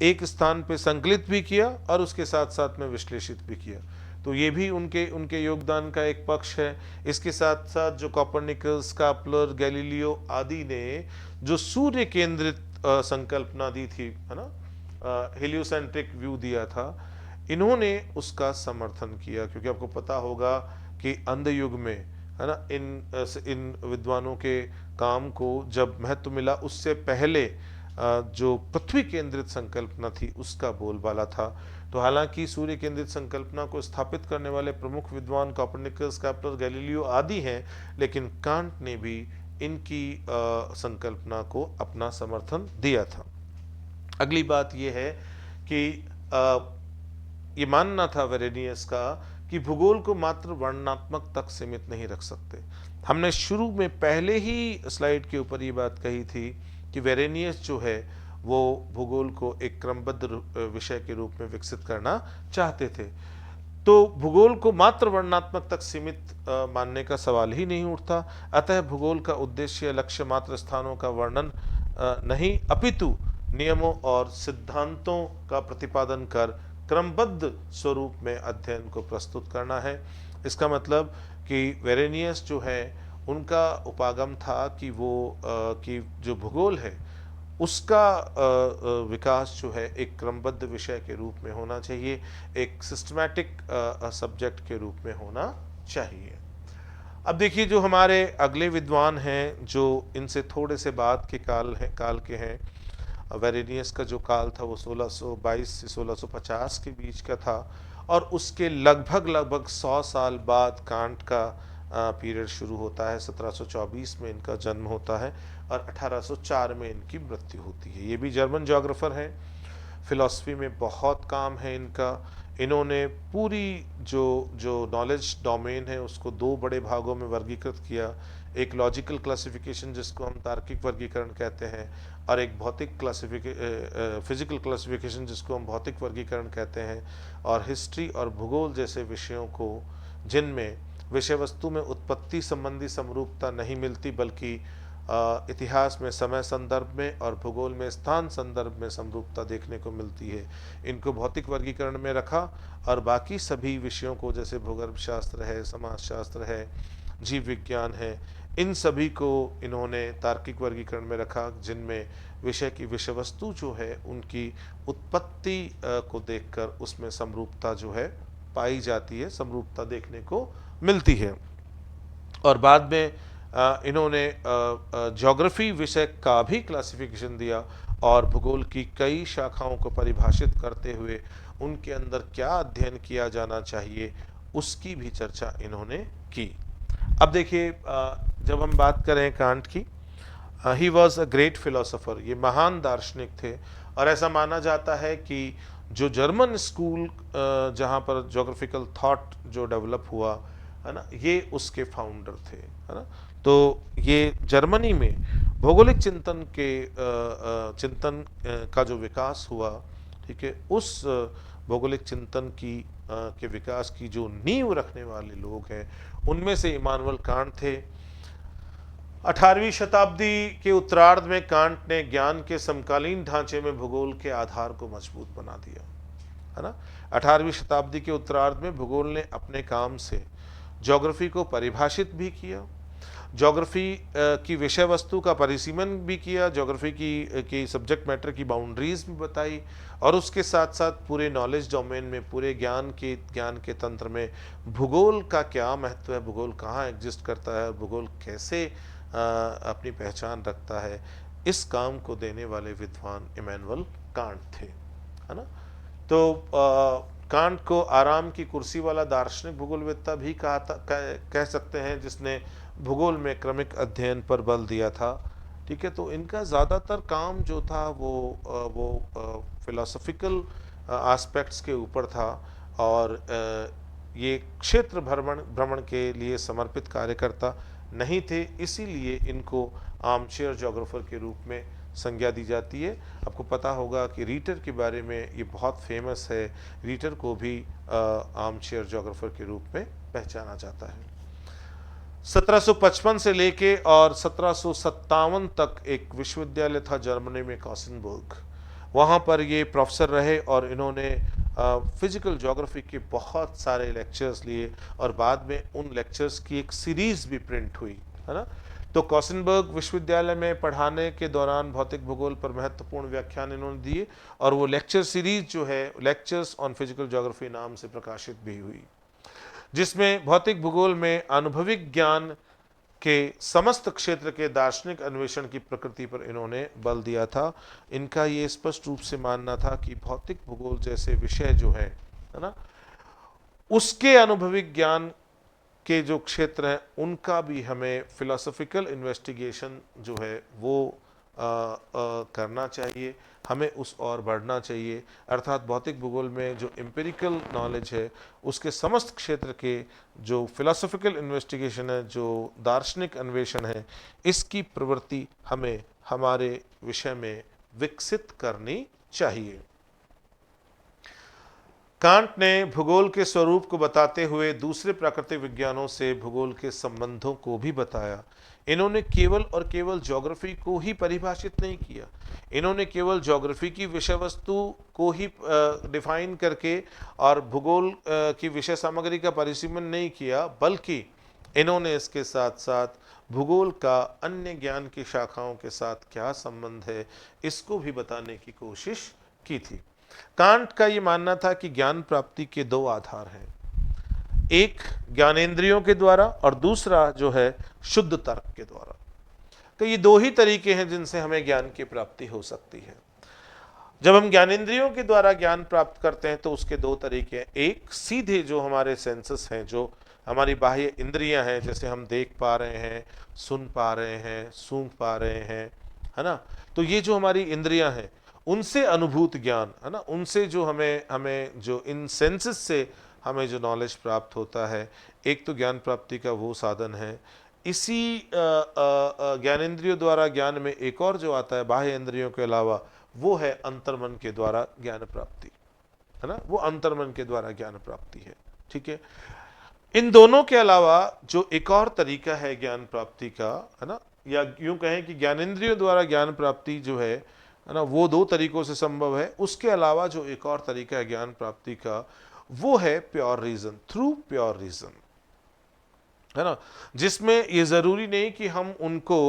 एक स्थान पर संकलित भी किया और उसके साथ साथ में विश्लेषित भी किया, तो ये भी उनके योगदान का एक पक्ष है। इसके साथ साथ जो कोपरनिकस, केपलर, गैलीलियो आदि ने जो सूर्य केंद्रित संकल्पना दी थी, है ना, हेलियोसेंट्रिक व्यू दिया था, इन्होंने उसका समर्थन किया, क्योंकि आपको पता होगा कि अंध युग में, है ना, इन विद्वानों के काम को जब महत्व मिला उससे पहले जो पृथ्वी केंद्रित संकल्पना थी उसका बोलबाला था। तो हालांकि सूर्य केंद्रित संकल्पना को स्थापित करने वाले प्रमुख विद्वान कोपरनिकस, केपलर, गैलीलियो आदि हैं, लेकिन कांट ने भी इनकी संकल्पना को अपना समर्थन दिया था। अगली बात यह है कि ये मानना था वेरेनियस का कि भूगोल को मात्र वर्णनात्मक तक सीमित नहीं रख सकते। हमने शुरू में पहले ही स्लाइड के ऊपर ये बात कही थी कि वेरेनियस जो है वो भूगोल को एक क्रमबद्ध विषय के रूप में विकसित करना चाहते थे। तो भूगोल को मात्र वर्णनात्मक तक सीमित मानने का सवाल ही नहीं उठता। अतः भूगोल का उद्देश्य लक्ष्य मात्र स्थानों का वर्णन नहीं, अपितु नियमों और सिद्धांतों का प्रतिपादन कर क्रमबद्ध स्वरूप में अध्ययन को प्रस्तुत करना है। इसका मतलब कि वेरेनियस जो है उनका उपागम था कि वो कि जो भूगोल है उसका विकास जो है एक क्रमबद्ध विषय के रूप में होना चाहिए, एक सिस्टमैटिक सब्जेक्ट के रूप में होना चाहिए। अब देखिए जो हमारे अगले विद्वान हैं जो इनसे थोड़े से बाद के काल के हैं, वेरेनियस का जो काल था वो 1622 से 1650 के बीच का था और उसके लगभग 100 साल बाद कांट का पीरियड शुरू होता है। 1724 में इनका जन्म होता है और 1804 में इनकी मृत्यु होती है। ये भी जर्मन ज्योग्राफर हैं, फिलॉसफी में बहुत काम है इनका। इन्होंने पूरी जो नॉलेज डोमेन है उसको दो बड़े भागों में वर्गीकृत किया, एक लॉजिकल क्लासिफिकेशन जिसको हम तार्किक वर्गीकरण कहते हैं और एक फिजिकल क्लासिफिकेशन जिसको हम भौतिक वर्गीकरण कहते हैं, और हिस्ट्री और भूगोल जैसे विषयों को जिनमें विषय वस्तु में उत्पत्ति संबंधी समरूपता नहीं मिलती बल्कि इतिहास में समय संदर्भ में और भूगोल में स्थान संदर्भ में समरूपता देखने को मिलती है, इनको भौतिक वर्गीकरण में रखा और बाकी सभी विषयों को जैसे भूगर्भ शास्त्र है, समाजशास्त्र है, जीव विज्ञान है, इन सभी को इन्होंने तार्किक वर्गीकरण में रखा जिनमें विषय की विषय वस्तु जो है उनकी उत्पत्ति को देखकर उसमें समरूपता जो है पाई जाती है, समरूपता देखने को मिलती है। और बाद में इन्होंने ज्योग्राफी विषय का भी क्लासिफिकेशन दिया और भूगोल की कई शाखाओं को परिभाषित करते हुए उनके अंदर क्या अध्ययन किया जाना चाहिए उसकी भी चर्चा इन्होंने की। अब देखिए जब हम बात करें कांट की, he was a great philosopher, ये महान दार्शनिक थे और ऐसा माना जाता है कि जो जर्मन स्कूल जहाँ पर ज्योग्राफिकल थॉट जो डेवलप हुआ है ना, ये उसके फाउंडर थे, है ना। तो ये जर्मनी में भौगोलिक चिंतन का जो विकास हुआ, ठीक है, उस भौगोलिक चिंतन के विकास की जो नींव रखने वाले लोग हैं उनमें से इमानुएल कांट थे। 18वीं शताब्दी के उत्तरार्ध में कांट ने ज्ञान के समकालीन ढांचे में भूगोल के आधार को मजबूत बना दिया, है ना। 18वीं शताब्दी के उत्तरार्ध में भूगोल ने अपने काम से ज्योग्राफी को परिभाषित भी किया, ज्योग्राफी की विषय वस्तु का परिसीमन भी किया, ज्योग्राफी की सब्जेक्ट मैटर की बाउंड्रीज भी बताई और उसके साथ साथ पूरे नॉलेज डोमेन में, पूरे ज्ञान के तंत्र में भूगोल का क्या महत्व है, भूगोल कहाँ एग्जिस्ट करता है, भूगोल कैसे अपनी पहचान रखता है, इस काम को देने वाले विद्वान इमैनुअल कांट थे, है ना। तो कांट को आराम की कुर्सी वाला दार्शनिक भूगोलवेत्ता भी कह सकते हैं जिसने भूगोल में क्रमिक अध्ययन पर बल दिया था, ठीक है। तो इनका ज़्यादातर काम जो था वो फिलोसॉफिकल एस्पेक्ट्स के ऊपर था और ये क्षेत्र भ्रमण के लिए समर्पित कार्यकर्ता नहीं थे, इसीलिए इनको आर्मचेयर ज्योग्राफर के रूप में संज्ञा दी जाती है। आपको पता होगा कि रीटर के बारे में ये बहुत फेमस है, रीटर को भी आर्मचेयर ज्योग्राफर के रूप में पहचाना जाता है। 1755 से लेके और 1757 तक एक विश्वविद्यालय था जर्मनी में, कॉसेनबर्ग, वहाँ पर ये प्रोफेसर रहे और इन्होंने फिजिकल ज्योग्राफी के बहुत सारे लेक्चर्स लिए और बाद में उन लेक्चर्स की एक सीरीज भी प्रिंट हुई, है ना। तो कॉसेनबर्ग विश्वविद्यालय में पढ़ाने के दौरान भौतिक भूगोल पर महत्वपूर्ण व्याख्यान इन्होंने दिए और वो लेक्चर सीरीज जो है लेक्चर्स ऑन फिजिकल ज्योग्राफी नाम से प्रकाशित भी हुई, जिसमें भौतिक भूगोल में अनुभविक ज्ञान के समस्त क्षेत्र के दार्शनिक अन्वेषण की प्रकृति पर इन्होंने बल दिया था। इनका ये स्पष्ट रूप से मानना था कि भौतिक भूगोल जैसे विषय जो है ना, उसके अनुभविक ज्ञान के जो क्षेत्र हैं उनका भी हमें फिलोसॉफिकल इन्वेस्टिगेशन जो है वो करना चाहिए, हमें उस ओर बढ़ना चाहिए। अर्थात भौतिक भूगोल में जो एम्पिरिकल नॉलेज है उसके समस्त क्षेत्र के जो फिलोसॉफिकल इन्वेस्टिगेशन है, जो दार्शनिक अन्वेषण है, इसकी प्रवृत्ति हमें हमारे विषय में विकसित करनी चाहिए। कांट ने भूगोल के स्वरूप को बताते हुए दूसरे प्राकृतिक विज्ञानों से भूगोल के संबंधों को भी बताया। इन्होंने केवल और केवल ज्योग्राफी को ही परिभाषित नहीं किया, इन्होंने केवल ज्योग्राफी की विषय वस्तु को ही डिफाइन करके और भूगोल की विषय सामग्री का परिसीमन नहीं किया, बल्कि इन्होंने इसके साथ साथ भूगोल का अन्य ज्ञान की शाखाओं के साथ क्या संबंध है इसको भी बताने की कोशिश की थी। कांट का ये मानना था कि ज्ञान प्राप्ति के दो आधार हैं, एक ज्ञानेंद्रियों के द्वारा और दूसरा जो है शुद्ध तर्क के द्वारा। तो ये दो ही तरीके हैं जिनसे हमें ज्ञान की प्राप्ति हो सकती है। जब हम ज्ञानेंद्रियों के द्वारा ज्ञान प्राप्त करते हैं तो उसके दो तरीके हैं, एक सीधे जो हमारे सेंसेस हैं, जो हमारी बाह्य इंद्रियां हैं, जैसे हम देख पा रहे हैं, सुन पा रहे हैं, सूंघ पा रहे हैं, है ना। तो ये जो हमारी इंद्रियां हैं उनसे अनुभूत ज्ञान, है ना, उनसे जो हमें जो इन सेंसेस से हमें जो नॉलेज प्राप्त होता है, एक तो ज्ञान प्राप्ति का वो साधन है। इसी ज्ञानेंद्रियों द्वारा ज्ञान में एक और जो आता है बाह्य इंद्रियों के अलावा, वो है अंतर्मन के द्वारा ज्ञान प्राप्ति, है ना, वो अंतर्मन के द्वारा ज्ञान प्राप्ति है। ठीक है, इन दोनों के अलावा जो एक और तरीका है ज्ञान प्राप्ति का, है ना, या यूं कहें कि ज्ञानेंद्रियों द्वारा ज्ञान प्राप्ति जो है ना, वो दो तरीकों से संभव है। उसके अलावा जो एक और तरीका है ज्ञान प्राप्ति का, वो है pure reason, through pure reason, है ना, जिसमें ये जरूरी नहीं कि हम उनको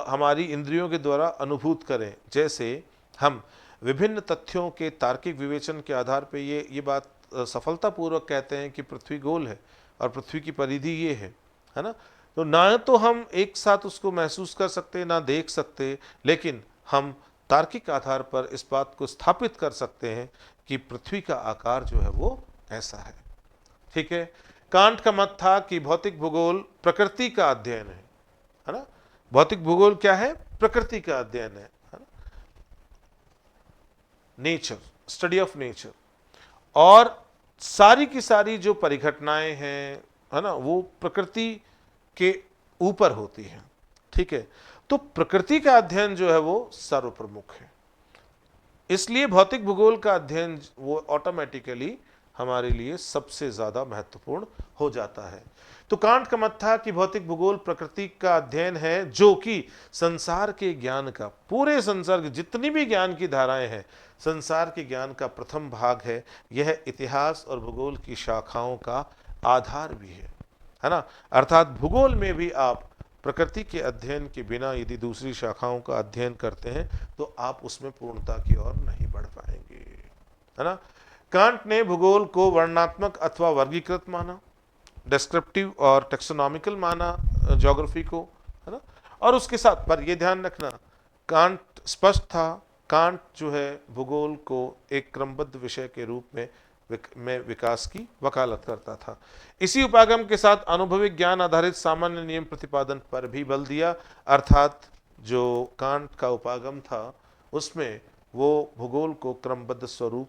हमारी इंद्रियों के द्वारा अनुभूत करें। जैसे हम विभिन्न तथ्यों के तार्किक विवेचन के आधार पर ये बात सफलतापूर्वक कहते हैं कि पृथ्वी गोल है और पृथ्वी की परिधि ये है ना। तो ना तो हम एक साथ उसको महसूस कर सकते, ना देख सकते, लेकिन हम तार्किक आधार पर इस बात को स्थापित कर सकते हैं कि पृथ्वी का आकार जो है वो ऐसा है। ठीक है, कांट का मत था कि भौतिक भूगोल प्रकृति का अध्ययन है ना। भौतिक भूगोल क्या है? प्रकृति का अध्ययन है ना, नेचर, स्टडी ऑफ नेचर। और सारी की सारी जो परिघटनाएं हैं, है ना, वो प्रकृति के ऊपर होती हैं। ठीक है, तो प्रकृति का अध्ययन जो है वो सर्वप्रमुख है। इसलिए भौतिक भूगोल का अध्ययन वो ऑटोमेटिकली हमारे लिए सबसे ज्यादा महत्वपूर्ण हो जाता है। तो कांट का मत था कि भौतिक भूगोल प्रकृति का अध्ययन है, जो कि संसार के ज्ञान का, पूरे संसार की जितनी भी ज्ञान की धाराएं हैं, संसार के ज्ञान का प्रथम भाग है। यह इतिहास और भूगोल की शाखाओं का आधार भी है ना। अर्थात भूगोल में भी आप प्रकृति के अध्ययन के बिना यदि दूसरी शाखाओं का अध्ययन करते हैं तो आप उसमें पूर्णता की ओर नहीं बढ़ पाएंगे, है ना। कांट ने भूगोल को वर्णनात्मक अथवा वर्गीकृत माना, डिस्क्रिप्टिव और टेक्सोनॉमिकल माना ज्योग्राफी को, है ना। और उसके साथ पर यह ध्यान रखना, कांट स्पष्ट था, कांट जो है भूगोल को एक क्रमबद्ध विषय के रूप में विकास की वकालत करता था। इसी उपागम के साथ अनुभविक ज्ञान आधारित सामान्य नियम प्रतिपादन पर भी बल दिया। अर्थात जो कांट का उपागम था उसमें वो भूगोल को क्रमबद्ध स्वरूप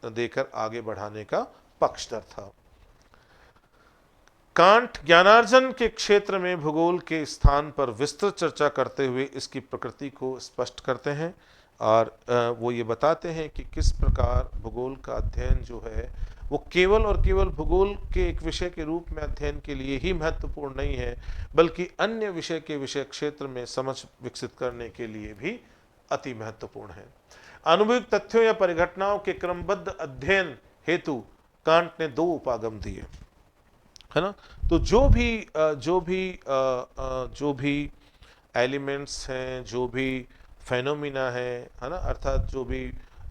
देकर आगे बढ़ाने का पक्षधर था। कांट ज्ञानार्जन के क्षेत्र में भूगोल के स्थान पर विस्तृत चर्चा करते हुए इसकी प्रकृति को स्पष्ट करते हैं और वो ये बताते हैं कि किस प्रकार भूगोल का अध्ययन जो है वो केवल और केवल भूगोल के एक विषय के रूप में अध्ययन के लिए ही महत्वपूर्ण नहीं है, बल्कि अन्य विषय के विषय क्षेत्र में समझ विकसित करने के लिए भी अति महत्वपूर्ण है। अनुभविक तथ्यों या परिघटनाओं के क्रमबद्ध अध्ययन हेतु कांट ने दो उपागम दिए, है ना। तो जो भी एलिमेंट्स हैं, जो भी फेनोमिना है ना, अर्थात जो भी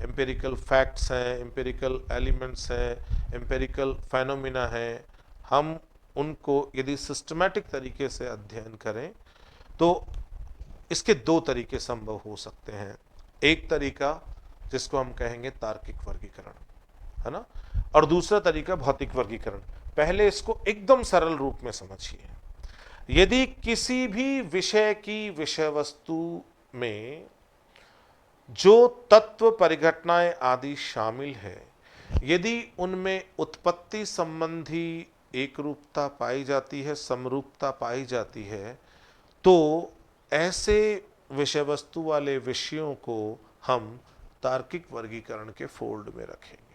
एम्पिरिकल फैक्ट्स हैं, एम्पिरिकल एलिमेंट्स हैं, एम्पिरिकल फेनोमिना हैं, हम उनको यदि सिस्टमैटिक तरीके से अध्ययन करें तो इसके दो तरीके संभव हो सकते हैं। एक तरीका जिसको हम कहेंगे तार्किक वर्गीकरण, है ना, और दूसरा तरीका भौतिक वर्गीकरण। पहले इसको एकदम सरल रूप में समझिए। यदि किसी भी विषय की विषय वस्तु में जो तत्व, परिघटनाएं आदि शामिल है, यदि उनमें उत्पत्ति संबंधी एकरूपता पाई जाती है, समरूपता पाई जाती है, तो ऐसे विषय वस्तु वाले विषयों को हम तार्किक वर्गीकरण के फोल्ड में रखेंगे।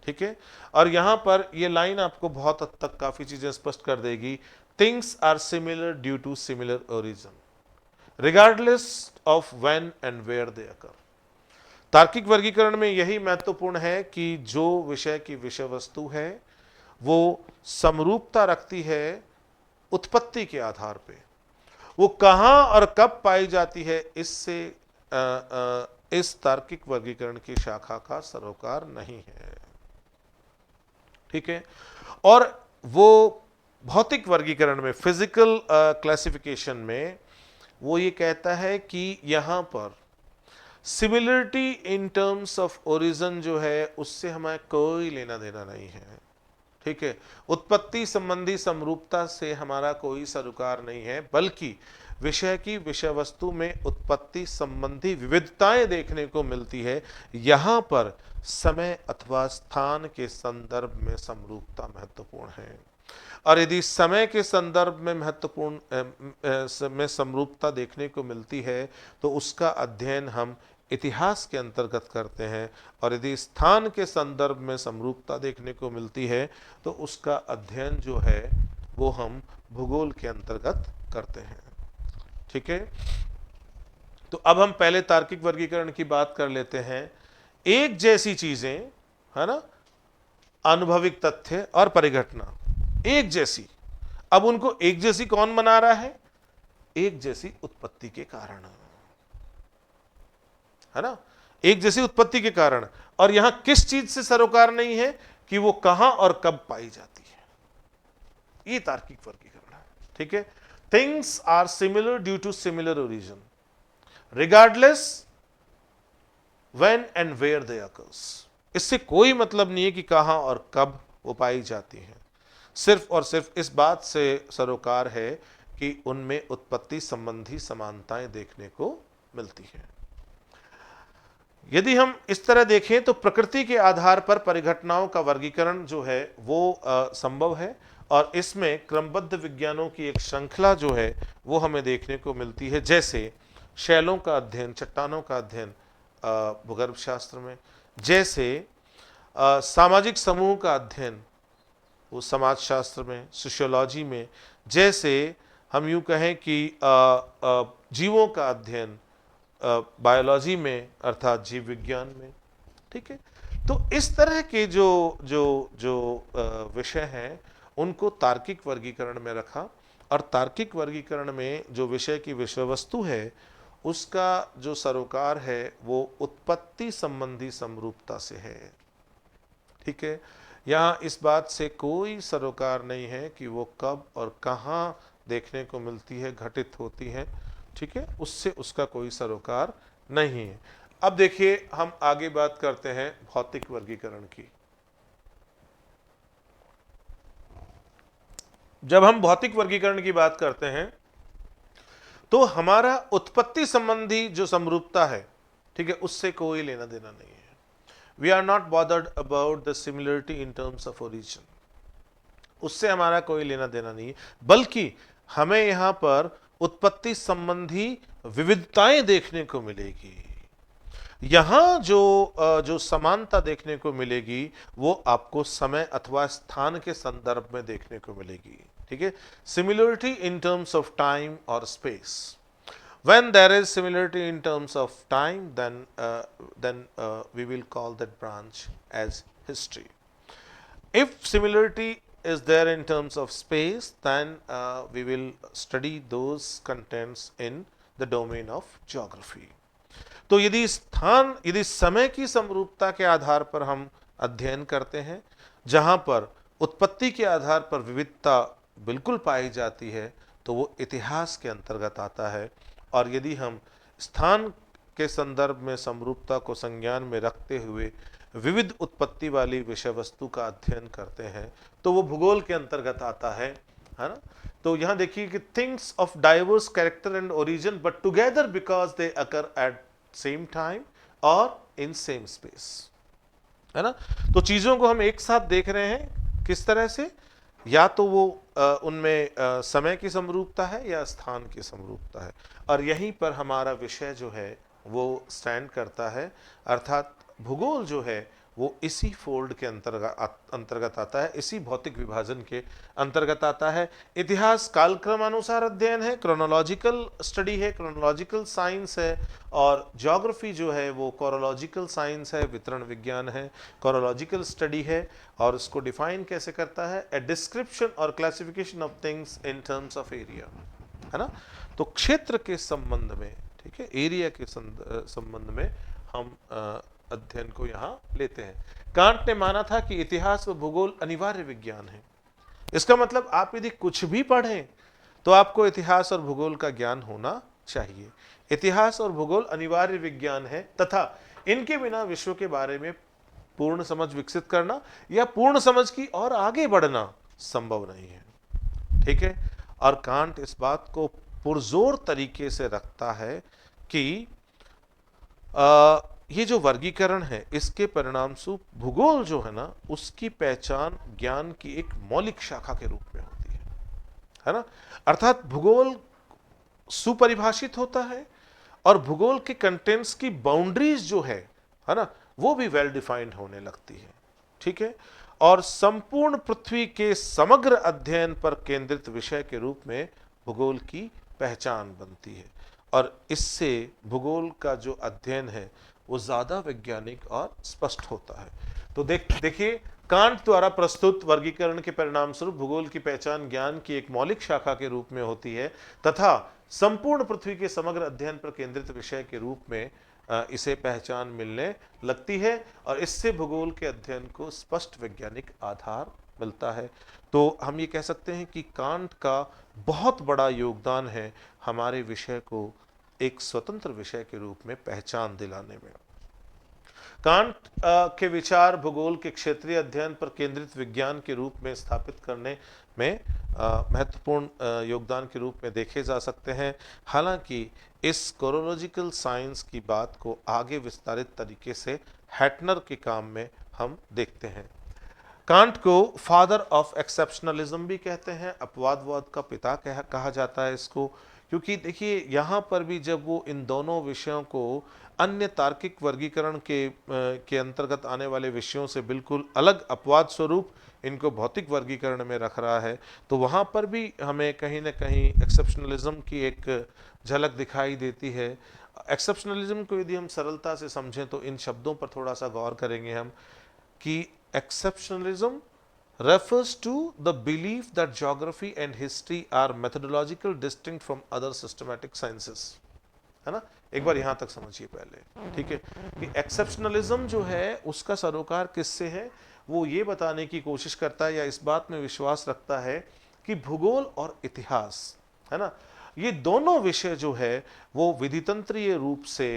ठीक है, और यहां पर ये लाइन आपको बहुत हद तक काफी चीजें स्पष्ट कर देगी। Things are similar due to similar origin regardless of when and where they occur. तार्किक वर्गीकरण में यही महत्वपूर्ण है कि जो विषय की विषय वस्तु है वो समरूपता रखती है उत्पत्ति के आधार पे, वो कहां और कब पाई जाती है इससे इस तार्किक वर्गीकरण की शाखा का सरोकार नहीं है। ठीक है, और वो भौतिक वर्गीकरण में, फिजिकल क्लासिफिकेशन में वो ये कहता है कि यहां पर similarity in terms of origin जो है उससे हमें कोई लेना देना नहीं है। ठीक है, उत्पत्ति संबंधी समरूपता से हमारा कोई सरोकार नहीं है, बल्कि विषय की विषय वस्तु में उत्पत्ति संबंधी विविधताएं देखने को मिलती है। यहां पर समय अथवा स्थान के संदर्भ में समरूपता महत्वपूर्ण है, और यदि समय के संदर्भ में महत्वपूर्ण में समरूपता देखने को मिलती है तो उसका अध्ययन हम इतिहास के अंतर्गत करते हैं, और यदि स्थान के संदर्भ में समरूपता देखने को मिलती है तो उसका अध्ययन जो है वो हम भूगोल के अंतर्गत करते हैं। ठीक है, तो अब हम पहले तार्किक वर्गीकरण की बात कर लेते हैं। एक जैसी चीजें, है ना, अनुभविक तथ्य और परिघटना एक जैसी, अब उनको एक जैसी कौन बना रहा है? एक जैसी उत्पत्ति के कारण, है ना, एक जैसी उत्पत्ति के कारण। और यहां किस चीज से सरोकार नहीं है कि वो कहां और कब पाई जाती है। ये तार्किक वर्गीकरण है। ठीक है, things are similar due to similar origin regardless when and where they occurs. इससे कोई मतलब नहीं है कि कहां और कब वो पाई जाती है, सिर्फ और सिर्फ इस बात से सरोकार है कि उनमें उत्पत्ति संबंधी समानताएं देखने को मिलती हैं। यदि हम इस तरह देखें तो प्रकृति के आधार पर परिघटनाओं का वर्गीकरण जो है वो संभव है, और इसमें क्रमबद्ध विज्ञानों की एक श्रृंखला जो है वो हमें देखने को मिलती है, जैसे शैलों का अध्ययन, चट्टानों का अध्ययन भूगर्भ शास्त्र में, जैसे सामाजिक समूह का अध्ययन वो समाजशास्त्र में, सोशियोलॉजी में, जैसे हम यूं कहें कि जीवों का अध्ययन बायोलॉजी में अर्थात जीव विज्ञान में। ठीक है, तो इस तरह के जो जो जो विषय हैं उनको तार्किक वर्गीकरण में रखा, और तार्किक वर्गीकरण में जो विषय की विषय वस्तु है उसका जो सरोकार है वो उत्पत्ति संबंधी समरूपता से है। ठीक है, यहाँ इस बात से कोई सरोकार नहीं है कि वो कब और कहाँ देखने को मिलती है, घटित होती है। ठीक है, उससे उसका कोई सरोकार नहीं है। अब देखिए हम आगे बात करते हैं भौतिक वर्गीकरण की। जब हम भौतिक वर्गीकरण की बात करते हैं तो हमारा उत्पत्ति संबंधी जो समरूपता है, ठीक है, उससे कोई लेना देना नहीं है। We are not bothered about the similarity in terms of origin, उससे हमारा कोई लेना देना नहीं है, बल्कि हमें यहां पर उत्पत्ति संबंधी विविधताएं देखने को मिलेगी। यहां जो समानता देखने को मिलेगी वो आपको समय अथवा स्थान के संदर्भ में देखने को मिलेगी। ठीक है, similarity in terms of time और space. When there is similarity in terms of time, then we will call that branch as history. If similarity is there in terms of space, then we will study those contents in the domain of geography. तो यदि समय की समरूपता के आधार पर हम अध्ययन करते हैं, जहां पर उत्पत्ति के आधार पर विविधता बिल्कुल पाई जाती है, तो वो इतिहास के अंतर्गत आता है। और यदि हम स्थान के संदर्भ में समरूपता को संज्ञान में रखते हुए विविध उत्पत्ति वाली विषय वस्तु का अध्ययन करते हैं, तो वो भूगोल के अंतर्गत आता है। है ना। तो यहां देखिए कि things of diverse character and origin but together because they occur at same time और इन सेम स्पेस, है ना। तो चीजों को हम एक साथ देख रहे हैं किस तरह से, या तो वो उनमें समय की समरूपता है या स्थान की समरूपता है, और यहीं पर हमारा विषय जो है वो स्टैंड करता है। अर्थात भूगोल जो है वो इसी फोल्ड के अंतर्गत आता है, इसी भौतिक विभाजन के अंतर्गत आता है। इतिहास कालक्रमानुसार अध्ययन है, क्रोनोलॉजिकल स्टडी है, क्रोनोलॉजिकल साइंस है, और ज्योग्राफी जो है वो कोरोलॉजिकल साइंस है, वितरण विज्ञान है, कोरोलॉजिकल स्टडी है। और उसको डिफाइन कैसे करता है, ए डिस्क्रिप्शन और classification of things in terms of area, है ना। तो क्षेत्र के संबंध में, ठीक है, एरिया के संबंध में हम अध्ययन को यहां लेते हैं। कांट ने माना था कि इतिहास व भूगोल अनिवार्य विज्ञान है। इसका मतलब आप यदि कुछ भी पढ़ें तो आपको इतिहास और भूगोल का ज्ञान होना चाहिए। इतिहास और भूगोल अनिवार्य विज्ञान है तथा इनके बिना विश्व के बारे में पूर्ण समझ विकसित करना या पूर्ण समझ की और आगे बढ़ना संभव नहीं है, ठीक है। और कांट इस बात को पुरजोर तरीके से रखता है कि ये जो वर्गीकरण है इसके परिणाम स्वरूप भूगोल जो है ना उसकी पहचान ज्ञान की एक मौलिक शाखा के रूप में होती है ना। अर्थात भूगोल सुपरिभाषित होता है और भूगोल के कंटेंट्स की बाउंड्रीज जो है ना, वो भी वेल डिफाइंड होने लगती है, ठीक है। और संपूर्ण पृथ्वी के समग्र अध्ययन पर केंद्रित विषय के रूप में भूगोल की पहचान बनती है, और इससे भूगोल का जो अध्ययन है वो ज्यादा वैज्ञानिक और स्पष्ट होता है। तो देखिए कांट द्वारा प्रस्तुत वर्गीकरण के परिणाम स्वरूप भूगोल की पहचान ज्ञान की एक मौलिक शाखा के रूप में होती है तथा संपूर्ण पृथ्वी के समग्र अध्ययन पर केंद्रित विषय के रूप में इसे पहचान मिलने लगती है, और इससे भूगोल के अध्ययन को स्पष्ट वैज्ञानिक आधार मिलता है। तो हम ये कह सकते हैं कि कांट का बहुत बड़ा योगदान है हमारे विषय को एक स्वतंत्र विषय के रूप में पहचान दिलाने में। कांट के विचार भूगोल के क्षेत्रीय अध्ययन पर केंद्रित विज्ञान के रूप में स्थापित करने में महत्वपूर्ण योगदान के रूप में देखे जा सकते हैं। हालांकि इस कोरोलॉजिकल साइंस की बात को आगे विस्तारित तरीके से हैटनर के काम में हम देखते हैं। कांट को फादर ऑफ एक्सेप्शनलिज्म भी कहते हैं, अपवादवाद का पिता कहा जाता है इसको, क्योंकि देखिए यहाँ पर भी जब वो इन दोनों विषयों को अन्य तार्किक वर्गीकरण के अंतर्गत आने वाले विषयों से बिल्कुल अलग अपवाद स्वरूप इनको भौतिक वर्गीकरण में रख रहा है, तो वहाँ पर भी हमें कहीं ना कहीं एक्सेप्शनलिज्म की एक झलक दिखाई देती है। एक्सेप्शनलिज्म को यदि हम सरलता से समझें तो इन शब्दों पर थोड़ा सा गौर करेंगे हम कि exceptionalism refers to the belief that geography and history are methodological distinct from other systematic sciences, है ना। एक बार यहां तक समझिए पहले, ठीक है, कि एक्सेप्शनलिज्म जो है उसका सरोकार किससे है, वो ये बताने की कोशिश करता है या इस बात में विश्वास रखता है कि भूगोल और इतिहास, है ना, ये दोनों विषय जो है वो विधितंत्रीय रूप से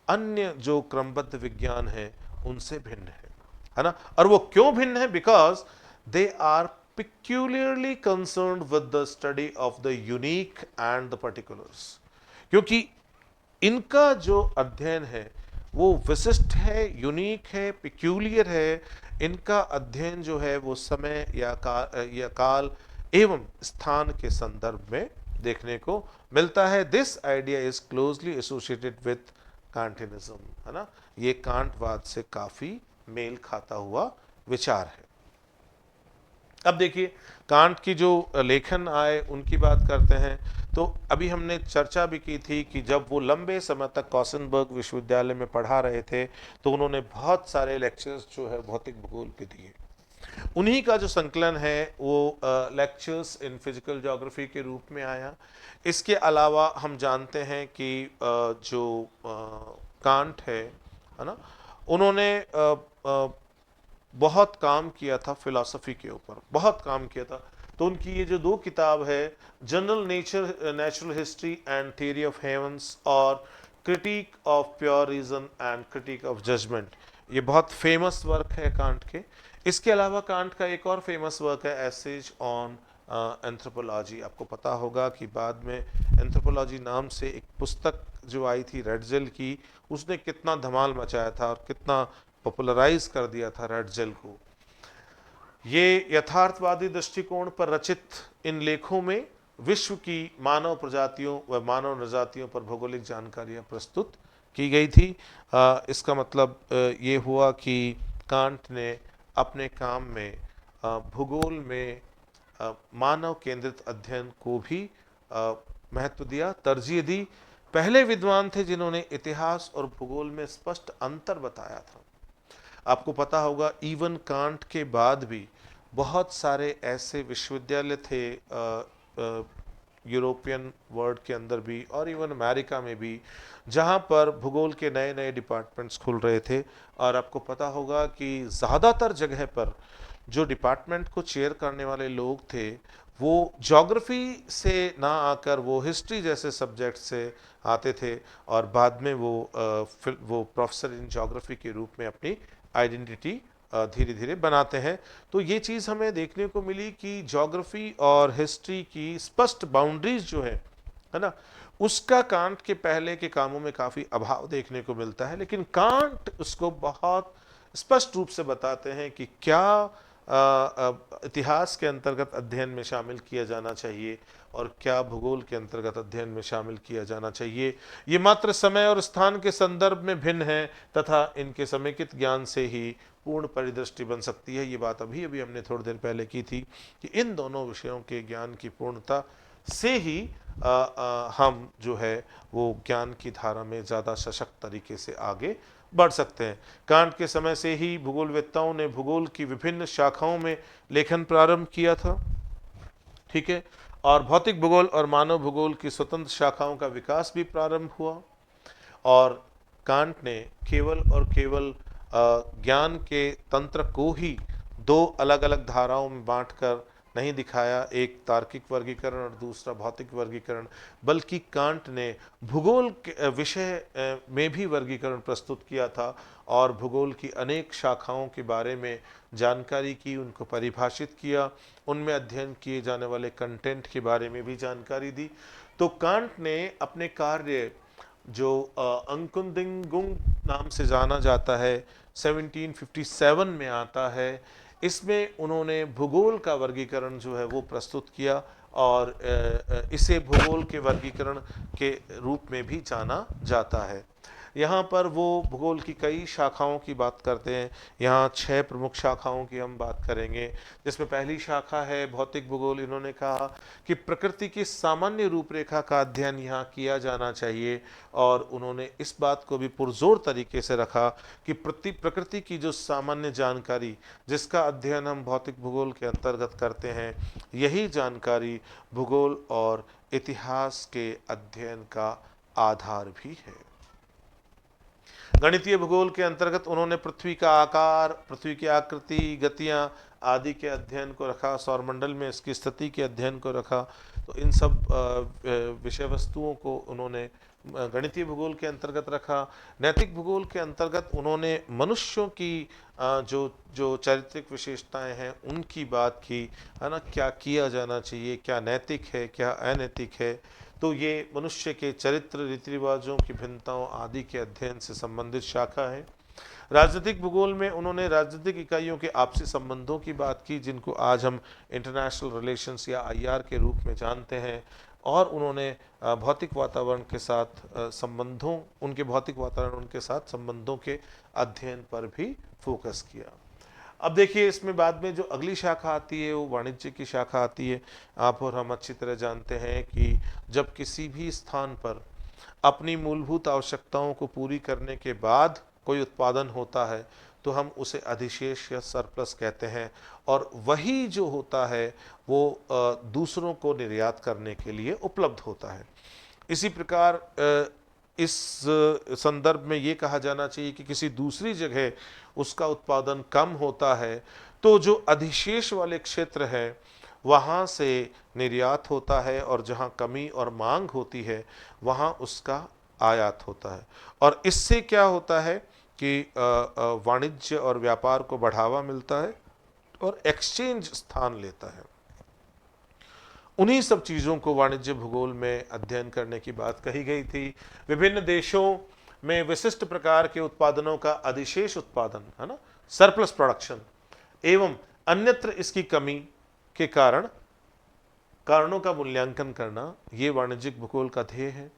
अन्य जो क्रमबद्ध विज्ञान है उनसे भिन्न है ना। और वो क्यों भिन्न है, because they are peculiarly concerned with the study of the unique and the particulars, क्योंकि इनका जो अध्ययन है वो विशिष्ट है, यूनिक है, पिक्यूलियर है। इनका अध्ययन जो है वो समय या काल एवं स्थान के संदर्भ में देखने को मिलता है। This idea is closely associated with Kantianism, है ना। ये कांटवाद से काफी मेल खाता हुआ विचार है। अब देखिए कांट की जो लेखन आए उनकी बात करते हैं, तो अभी हमने चर्चा भी की थी कि जब वो लंबे समय तक कॉसनबर्ग विश्वविद्यालय में पढ़ा रहे थे तो उन्होंने बहुत सारे लेक्चर्स जो है भौतिक भूगोल पे दिए। उन्हीं का जो संकलन है वो लेक्चर्स इन फिजिकल ज्योग्राफी के रूप में आया। इसके अलावा हम जानते हैं कि जो कांट है ना, उन्होंने बहुत काम किया था फिलॉसफी के ऊपर, बहुत काम किया था। तो उनकी ये जो दो किताब है, General Natural History and Theory of Heavens और Critique of Pure Reason and Critique of Judgement, ये बहुत फेमस वर्क है कांट के। इसके अलावा कांट का एक और फेमस वर्क है एसेज ऑन एंथ्रोपोलॉजी। आपको पता होगा कि बाद में एंथ्रोपोलॉजी नाम से एक पुस्तक जो आई थी रेडजेल की, उसने कितना धमाल मचाया था और कितना पॉपुलराइज कर दिया था रेडजेल को। ये यथार्थवादी दृष्टिकोण पर रचित इन लेखों में विश्व की मानव प्रजातियों व मानव नजातियों पर भौगोलिक जानकारियां प्रस्तुत की गई थी। इसका मतलब ये हुआ कि कांट ने अपने काम में भूगोल में मानव केंद्रित अध्ययन को भी महत्व दिया, तरजीह दी। पहले विद्वान थे जिन्होंने इतिहास और भूगोल में स्पष्ट अंतर बताया था। आपको पता होगा इवन कांट के बाद भी बहुत सारे ऐसे विश्वविद्यालय थे यूरोपियन वर्ल्ड के अंदर भी और इवन अमेरिका में भी, जहाँ पर भूगोल के नए नए डिपार्टमेंट्स खुल रहे थे। और आपको पता होगा कि ज़्यादातर जगह पर जो डिपार्टमेंट को चेयर करने वाले लोग थे वो ज्योग्राफी से ना आकर वो हिस्ट्री जैसे सब्जेक्ट से आते थे और बाद में वो प्रोफेसर इन ज्योग्राफी के रूप में अपनी आइडेंटिटी धीरे धीरे बनाते हैं। तो ये चीज़ हमें देखने को मिली कि ज्योग्राफी और हिस्ट्री की स्पष्ट बाउंड्रीज जो है ना, उसका कांट के पहले के कामों में काफ़ी अभाव देखने को मिलता है। लेकिन कांट उसको बहुत स्पष्ट रूप से बताते हैं कि क्या इतिहास के अंतर्गत अध्ययन में शामिल किया जाना चाहिए और क्या भूगोल के अंतर्गत अध्ययन में शामिल किया जाना चाहिए। ये मात्र समय और स्थान के संदर्भ में भिन्न है तथा इनके समेकित ज्ञान से ही पूर्ण परिदृष्टि बन सकती है। ये बात अभी अभी हमने थोड़ी देर पहले की थी कि इन दोनों विषयों के ज्ञान की पूर्णता से ही हम जो है वो ज्ञान की धारा में ज़्यादा सशक्त तरीके से आगे बढ़ सकते हैं। कांट के समय से ही भूगोलवेत्ताओं ने भूगोल की विभिन्न शाखाओं में लेखन प्रारंभ किया था, ठीक है, और भौतिक भूगोल और मानव भूगोल की स्वतंत्र शाखाओं का विकास भी प्रारंभ हुआ। और कांट ने केवल और केवल ज्ञान के तंत्र को ही दो अलग अलग धाराओं में बांटकर नहीं दिखाया, एक तार्किक वर्गीकरण और दूसरा भौतिक वर्गीकरण, बल्कि कांट ने भूगोल के विषय में भी वर्गीकरण प्रस्तुत किया था और भूगोल की अनेक शाखाओं के बारे में जानकारी की, उनको परिभाषित किया, उनमें अध्ययन किए जाने वाले कंटेंट के बारे में भी जानकारी दी। तो कांट ने अपने कार्य जो अंकुदिंगुंग नाम से जाना जाता है 1757 में आता है, इसमें उन्होंने भूगोल का वर्गीकरण जो है वो प्रस्तुत किया और इसे भूगोल के वर्गीकरण के रूप में भी जाना जाता है। यहाँ पर वो भूगोल की कई शाखाओं की बात करते हैं। यहाँ 6 प्रमुख शाखाओं की हम बात करेंगे, जिसमें पहली शाखा है भौतिक भूगोल। इन्होंने कहा कि प्रकृति की सामान्य रूपरेखा का अध्ययन यहाँ किया जाना चाहिए और उन्होंने इस बात को भी पुरजोर तरीके से रखा कि प्रकृति की जो सामान्य जानकारी जिसका अध्ययन हम भौतिक भूगोल के अंतर्गत करते हैं, यही जानकारी भूगोल और इतिहास के अध्ययन का आधार भी है। गणितीय भूगोल के अंतर्गत उन्होंने पृथ्वी का आकार, पृथ्वी की आकृति, गतियां आदि के अध्ययन को रखा, सौरमंडल में इसकी स्थिति के अध्ययन को रखा। तो इन सब विषय वस्तुओं को उन्होंने गणितीय भूगोल के अंतर्गत रखा। नैतिक भूगोल के अंतर्गत उन्होंने मनुष्यों की जो जो चारित्रिक विशेषताएं हैं उनकी बात की, है ना, क्या किया जाना चाहिए, क्या नैतिक है, क्या अनैतिक है। तो ये मनुष्य के चरित्र, रीति रिवाजों की भिन्नताओं आदि के अध्ययन से संबंधित शाखा है। राजनीतिक भूगोल में उन्होंने राजनीतिक इकाइयों के आपसी संबंधों की बात की, जिनको आज हम इंटरनेशनल रिलेशंस या आईआर के रूप में जानते हैं। और उन्होंने भौतिक वातावरण के साथ संबंधों, उनके भौतिक वातावरण उनके साथ संबंधों के अध्ययन पर भी फोकस किया। अब देखिए इसमें बाद में जो अगली शाखा आती है वो वाणिज्य की शाखा आती है। आप और हम अच्छी तरह जानते हैं कि जब किसी भी स्थान पर अपनी मूलभूत आवश्यकताओं को पूरी करने के बाद कोई उत्पादन होता है तो हम उसे अधिशेष या सरप्लस कहते हैं, और वही जो होता है वो दूसरों को निर्यात करने के लिए उपलब्ध होता है। इसी प्रकार इस संदर्भ में ये कहा जाना चाहिए कि किसी दूसरी जगह उसका उत्पादन कम होता है तो जो अधिशेष वाले क्षेत्र है वहाँ से निर्यात होता है, और जहाँ कमी और मांग होती है वहाँ उसका आयात होता है। और इससे क्या होता है कि वाणिज्य और व्यापार को बढ़ावा मिलता है और एक्सचेंज स्थान लेता है। उन्हीं सब चीज़ों को वाणिज्य भूगोल में अध्ययन करने की बात कही गई थी। विभिन्न देशों में विशिष्ट प्रकार के उत्पादनों का अधिशेष उत्पादन, है ना, सरप्लस प्रोडक्शन, एवं अन्यत्र इसकी कमी के कारणों का मूल्यांकन करना, ये वाणिज्यिक भूगोल का ध्येय है।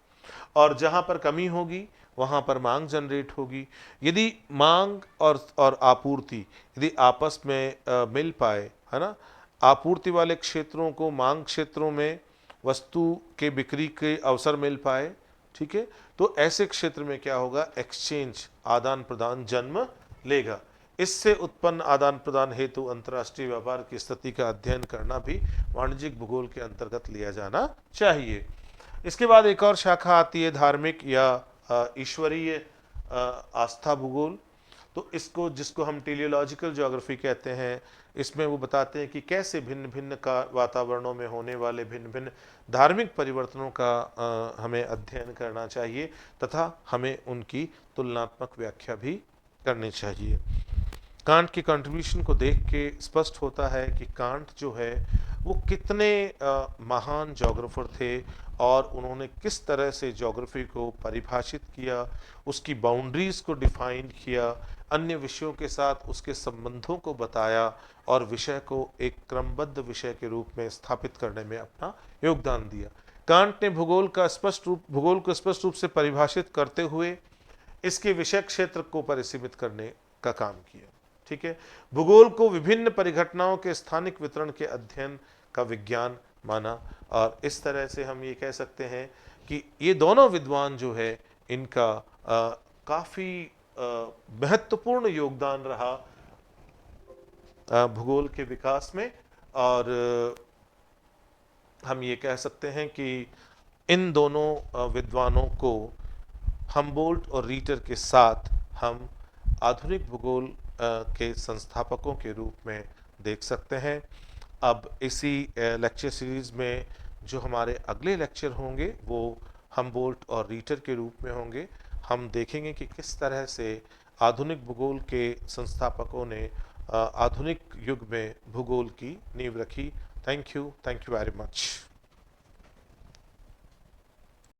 और जहां पर कमी होगी वहां पर मांग जनरेट होगी। यदि मांग और आपूर्ति यदि आपस में मिल पाए, है ना, आपूर्ति वाले क्षेत्रों को मांग क्षेत्रों में वस्तु के बिक्री के अवसर मिल पाए, ठीक है, तो ऐसे क्षेत्र में क्या होगा, एक्सचेंज, आदान प्रदान जन्म लेगा। इससे उत्पन्न आदान प्रदान हेतु अंतर्राष्ट्रीय व्यापार की स्थिति का अध्ययन करना भी वाणिज्यिक भूगोल के अंतर्गत लिया जाना चाहिए। इसके बाद एक और शाखा आती है धार्मिक या ईश्वरीय आस्था भूगोल। तो इसको, जिसको हम टेलियोलॉजिकल ज्योग्राफी कहते हैं, इसमें वो बताते हैं कि कैसे भिन्न भिन्न का वातावरणों में होने वाले भिन्न भिन्न धार्मिक परिवर्तनों का हमें अध्ययन करना चाहिए तथा हमें उनकी तुलनात्मक व्याख्या भी करनी चाहिए। कांट के कंट्रीब्यूशन को देख के स्पष्ट होता है कि कांट जो है वो कितने महान ज्योग्राफर थे और उन्होंने किस तरह से ज्योग्राफी को परिभाषित किया, उसकी बाउंड्रीज को डिफाइन किया, अन्य विषयों के साथ उसके संबंधों को बताया और विषय को एक क्रमबद्ध विषय के रूप में स्थापित करने में अपना योगदान दिया। कांट ने भूगोल को स्पष्ट रूप से परिभाषित करते हुए इसके विषय क्षेत्र को परिसीमित करने का काम किया। ठीक है, भूगोल को विभिन्न परिघटनाओं के स्थानिक वितरण के अध्ययन का विज्ञान माना और इस तरह से हम ये कह सकते हैं कि ये दोनों विद्वान जो है इनका काफी महत्वपूर्ण योगदान रहा भूगोल के विकास में। और हम ये कह सकते हैं कि इन दोनों विद्वानों को हम्बोल्ट और रीटर के साथ हम आधुनिक भूगोल के संस्थापकों के रूप में देख सकते हैं। अब इसी लेक्चर सीरीज में जो हमारे अगले लेक्चर होंगे वो हम्बोल्ट और रीटर के रूप में होंगे। हम देखेंगे कि किस तरह से आधुनिक भूगोल के संस्थापकों ने आधुनिक युग में भूगोल की नींव रखी। Thank you very much.